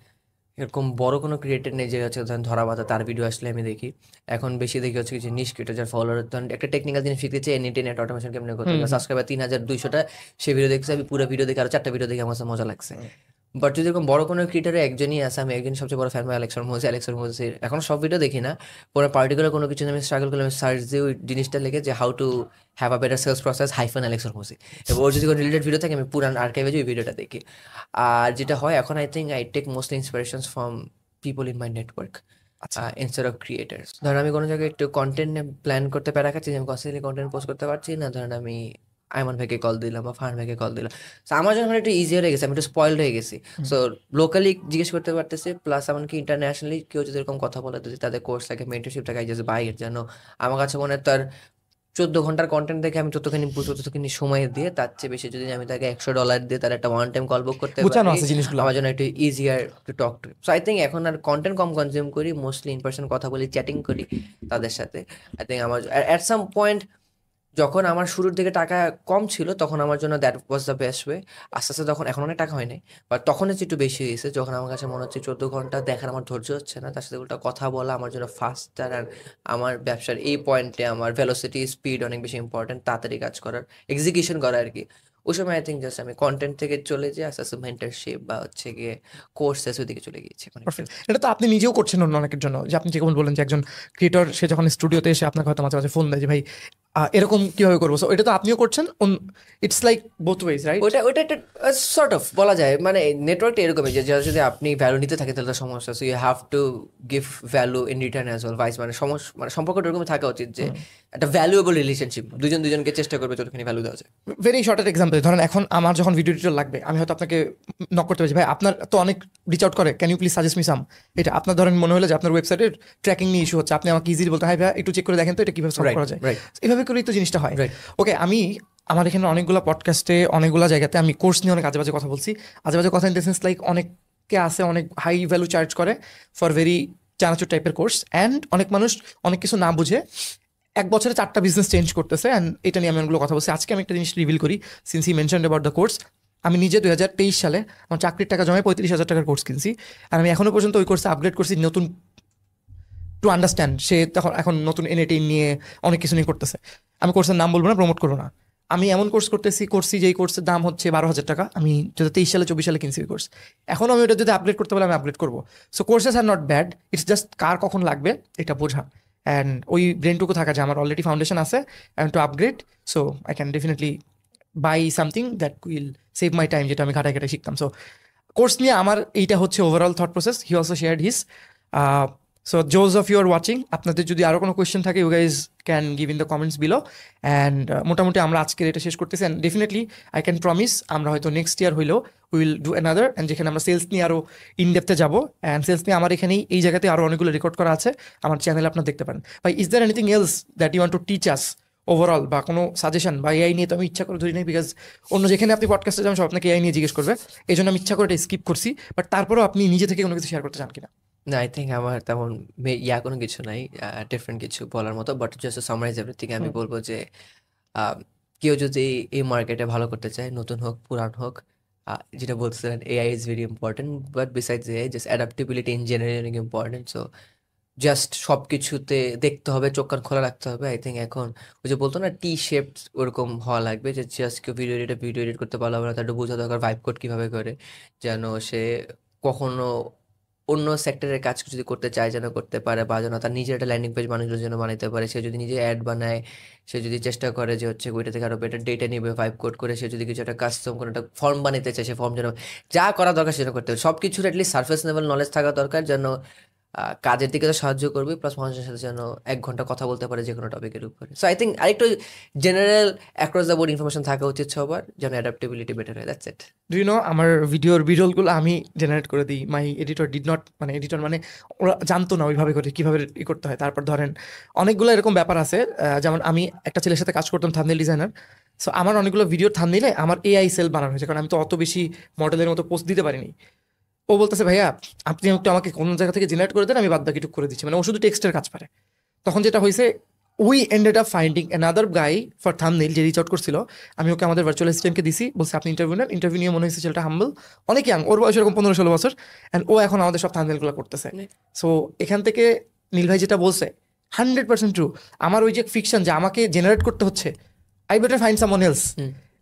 এরকম বড় কোনো ক্রিয়েটর নেই যে হচ্ছে ধরেন ধরা বাঁধা তার ভিডিও আসলে আমি দেখি। এখন বেশি দেখি হচ্ছে যে নিশ ক্রিয়েটর, যার ফলোয়ার ধরেন একটা টেকনিক্যাল জিনিস শিখতে চাই, নেট অটোমেশন কেমন করতে, সাবস্ক্রাইবার 3200টা, সেই ভিডিও দেখছি, আমি পুরো ভিডিও দেখে আরো 4টা ভিডিও দেখে আমার কাছে মজা লাগছে। বাট যদি এরকম বড় কোনো ক্রিয়েটারে একজনই আছে, আমি একজন সবচেয়ে বড় ফ্যান বাই অ্যালেক্স হরমোজি, এখন সব ভিডিও দেখি না, পুরো পার্টিকুলার কোনো কিছু আমি স্ট্রাগল করলে আমি সার্চ দিয়ে ওই জিনিসটা লেগে যে how to have a better sales process hyphen Alex Hormozi, এবং ওর যদি কোনো রিলেটেড ভিডিও থাকে আমি পুরান আর্কাইভে ওই ভিডিওটা দেখি। আর যেটা হয় এখন, I think I take mostly inspirations from people in my network instead of creators. ধরেন আমি কোনো জায়গায় একটু কন্টেন্ট প্ল্যান করতে পেরে রাখাচ্ছি, আমি কনস্ট্যান্টলি কন্টেন্ট পোস্ট করতে পারছি না, ধরেন আমি আইমান ভাইকে কল দিলাম বা ফারহান ভাইকে কল দিলাম, সো আমার জন্য একটু ইজিয়ার হয়ে গেছে, আমি একটু স্পয়েলড হয়ে গেছি। সো লোকালি জিজ্ঞেস করতে পারতেছি, প্লাস এমনকি ইন্টারন্যাশনালি কেউ যদি এরকম কথা বলে, যদি তাদের কোর্স থাকে, মেন্টরশিপ থাকে, জাস্ট বাইরের যেন আমার কাছে মনে হয় তার 14 ঘন্টার কন্টেন্ট দেখে আমি ততখানি সময় দিয়ে, তার চেয়ে বেশি যদি আমি তাকে $100 দিয়ে তার একটা ওয়ান টাইম কল বুক করতে গোছানো পারি, আছে জিনিসগুলো। আমার জন্য একটু easier to talk to. So I think এখন আর কন্টেন্ট কম কনজিউম করি, মোস্টলি ইন পার্সন কথা বলি, চ্যাটিং করি তাদের সাথে। আই থিঙ্ক আমার অ্যাট সাম পয়েন্ট যখন আমার শুরুর দিকে টাকা কম ছিল, তখন আমার জন্য that was the best way. আস্তে আস্তে তখন, এখন অনেক টাকা হয় নাই, বাট তখন হচ্ছে একটু বেশি হয়েছে, যখন আমার কাছে মনে হচ্ছে 14 ঘন্টা দেখার আমার ধৈর্য হচ্ছে না, তার সাথে উল্টা কথা বলা আমার জন্য ফাস্টার, আর আমার ব্যবসার এই পয়েন্টে আমার ভেলোসিটি স্পিড অনেক বেশি ইম্পর্টেন্ট, তাড়াতাড়ি কাজ করার, এক্সিকিউশন করা আর কি। ওই সময় আই থিঙ্ক জাস্ট আমি কন্টেন্ট থেকে চলে যাই, আস্তে আস্তে মেন্টরশিপ বা হচ্ছে গিয়ে কোর্সেস ওইদিকে চলে গিয়েছি। পারফেক্ট, এটা তো আপনি নিজেও করছেন অন্য অনেকের জন্য, যে আপনি যেমন বলেন যে একজন ক্রিয়েটর সে যখন স্টুডিওতে এসে আপনাকে হয়তো মাঝে মাঝে ফোন দেয় যে ভাই এরকম কিভাবে করবো, সো এটা তো আপনিও করছেন, it's like both wedge, right? ওটা ওটা একটা সর্ট অফ বলা যায়, মানে নেটওয়ার্কটা এরকমই যে যদি আপনি ভ্যালু নিতে থাকেন তাহলে তো সমস্যা, so you have to give value in return as well, vice মানে মানে সম্পর্কটা এরকমই থাকা উচিত যে একটা ভ্যালুয়েবল রিলেশনশিপ, দুজন দুজনকে চেষ্টা করবে যতখানি ভ্যালু দেওয়া যায়। ভেরি শর্টের এক্সাম্পল, ধরেন এখন আমার যখন ভিডিও টিডিও লাগবে, আমি হয়তো আপনাকে নক করতে পারছি, ভাই আপনার তো অনেক রিচ আউট করে, can you please suggest me some, এটা আপনার ধরেন মনে হলো যে আপনার ওয়েবসাইটের ট্র্যাকিং নিয়ে ইস্যু হচ্ছে, আপনি আমাকে ইজিলি বলতে, হাই ভাই একটু চেক করে দেখেন তো এটা কিভাবে সলভ করা যায়, এভাবে করেই তো জিনিসটা হয়। ওকে, আমি আমার এখানে অনেকগুলো পডকাস্টে অনেকগুলো জায়গাতে আমি কোর্স নিয়ে অনেক আজেবাজে কথা বলছি, আজেবাজে কথা ইন দ্য সেন্স লাইক অনেকে আছে অনেক হাই ভ্যালু চার্জ করে ফর ভেরি চানাচুর টাইপের কোর্স, অ্যান্ড অনেক মানুষ অনেক কিছু না বুঝে 1 বছরে 4টা বিজনেস চেঞ্জ করতেছে, অ্যান্ড এটা নিয়ে আমি অনেকগুলো কথা বলছি। আজকে আমি একটা জিনিস রিভিল করি, since he mentioned about the course. আমি নিজে 2023 সালে আমার চাকরির টাকা জমায় 35,000 টাকার কোর্স কিনছি, আর আমি এখনো পর্যন্ত ওই কোর্সে আপগ্রেড করছি নতুন টু আন্ডারস্ট্যান্ড। সে তখন এখন নতুন এনএটি নিয়ে অনেক কিছু নিয়ে করতেছে, আমি কোর্সের নাম বলবো না, প্রমোট করবো না। আমি এমন কোর্স করছি যেই কোর্সের দাম হচ্ছে 12,000 টাকা, আমি 2023 সালে 24 সালে কিনছি ওই কোর্স, এখনও আমি ওটা যদি আপগ্রেড করতে পারলে আমি আপগ্রেড করবো। So courses are not bad, it's just কার কখন লাগবে এটা বোঝা, অ্যান্ড ওই ব্রেনটুকু থাকা যে আমার অলরেডি ফাউন্ডেশন আছে and to upgrade, so I can definitely buy something that will save my time, যেটা আমি ঘাটায় ঘাটায় শিখতাম। সো কোর্স নিয়ে আমার এইটা হচ্ছে overall thought process. He also shared his. So those of you are watching, আপনাদের যদি আরো কোনো কোয়েশ্চেন থাকে you guys can give in the comments below. And মোটামুটি আমরা আজকের এটা শেষ করতেছি। And definitely I can promise আমরা হয়তো নেক্সট ইয়ার হইলেও উইল ডু অ্যানাদার, অ্যান্ড যেখানে আমরা সেলস নিয়ে আরো ইন ডেপথে যাবো। অ্যান্ড সেলস নিয়ে আমার এখানেই এই জায়গাতে আরো অনেকগুলো রেকর্ড করা আছে, আমার চ্যানেলে আপনারা দেখতে পারেন। ভাই is there anything else that you want to teach us overall, বা কোনো সাজেশন বা এআই নিয়ে তো আমি ইচ্ছা করে ধরি নাই, বিকজ অন্য যেখানে আপনি পডকাস্টে যাবেন সব আপনাকে এআই নিয়ে জিজ্ঞেস করবে, এই জন্য আমি ইচ্ছা করে এটা স্কিপ করছি। বাট তারপরেও আপনি নিজে থেকে কোনো কিছু শেয়ার করতে চান কিনা? না, আই থিঙ্ক আমার তেমন কোনো কিছু নাই ডিফারেন্ট কিছু বলার মতো, বাট জাস্ট সামারাইজ এভরিথিং আমি বলবো যে কেউ যদি এই মার্কেটে ভালো করতে চায়, নতুন হোক পুরান হোক, যেটা বলছিলেন AI is very important, but besides AI just adaptability in general important. So just সব কিছুতে দেখতে হবে, চোখ কান খোলা রাখতে হবে। আই থিঙ্ক এখন ওই যে বলতো না টি শেপড, ওরকম হওয়া লাগবে যে জাস্ট কেউ ভিডিও এডিট করতে পারলো না, তার একটু বোঝা দরকার ভাইব কোড কীভাবে করে, যেন সে কখনো অন্য সেক্টরের কাজ যদি করতে চায় যেন করতে পারে, বা যেন তার নিজের একটা ল্যান্ডিং পেজ মানুষের জন্য বানাতে পারে। সে যদি নিজে অ্যাড বানায়, সে যদি চেষ্টা করে যে হচ্ছে ওইটা থেকে আরও বেটার ডেটা নিবে, ভাইব কোড করে, সে যদি কিছু একটা কাস্টম কোনো একটা ফর্ম বানাতে চায়, সে ফর্ম যেন যা করা দরকার সেটা করতে হবে। সব কিছুর অ্যাটলিস্ট সার্ফেস লেভেল নলেজ থাকা দরকার, যেন কাজের দিকে তো সাহায্য করবে, প্লাস মানুষের সাথে যেন 1 ঘন্টা কথা বলতে পারে যে কোনো টপিকের উপরে। সো আই থিঙ্ক আরেকটু general across the board information থাকা উচিত সবার, যেন অ্যাডাপ্টেবিলিটি বেটার হয়। That's it. Do you know আমার ভিডিওর বিরলগুলো আমি জেনারেট করে দিই, মাই এডিটর ডিড নট, মানে এডিটর মানে ওরা জানতো না ওইভাবে করে কীভাবে ই করতে হয়। তারপর ধরেন অনেকগুলো এরকম ব্যাপার আছে, যেমন আমি একটা ছেলের সাথে কাজ করতাম থাম্বনেল ডিজাইনার। সো আমার অনেকগুলো ভিডিওর থাম্বনেইলে আমার এআই সেল বানানো হয়েছে, কারণ আমি তো অত বেশি মডেলের মতো পোস্ট দিতে পারিনি। ও বলতেছে ভাইয়া আপনি একটু আমাকে কোনো জায়গা থেকে জেনারেট করে দেন, আমি বাদ বাকি টুক করে দিচ্ছি, মানে ও শুধু টেক্সটের কাজ পারে। তখন যেটা হয়েছে, we ended up finding another guy for thumbnail যে রিচ আউট করছিল। আমি ওকে আমাদের ভার্চুয়াল অ্যাসিস্ট্যান্টকে দিছি, বলছি আপনি ইন্টারভিউ নেন। ইন্টারভিউ নিয়ে মনে হয়েছে ছেলেটা হাম্বল, অনেক ইয়াং, ওর বয়স এরকম 15-16 বছর, অ্যান্ড ও এখন আমাদের সব থাম্বনেইলগুলো করতেছে। সো এখান থেকে নীল ভাই যেটা বলছে 100% ট্রু। আমার ওই যে ফিকশন যে আমাকে জেনারেট করতে হচ্ছে, I better find someone else.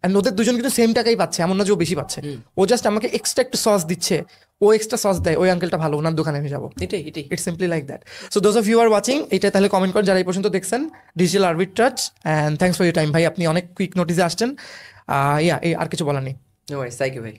And ওদের দুজন কিন্তু সেম টাকাই পাচ্ছে, এমন না যে ও বেশি পাচ্ছে। ও জাস্ট আমাকে এক্সট্রা একটু সস দিচ্ছে, ও এক্সট্রা সস দেয়, ওই আঙ্কেলটা ভালো, ওনার দোকানে আমি যাবো। এটাই it's simply like that. So those of you are watching, এটা তাহলে কমেন্ট করেন যারা এই পর্যন্ত দেখছেন digital arbitrage. And thanks for your time ভাই, আপনি অনেক কুইক নোটিসে আসছেন। আর কিছু বলার নেই। নো ওয়ারিস, থ্যাংক ইউ ভাই।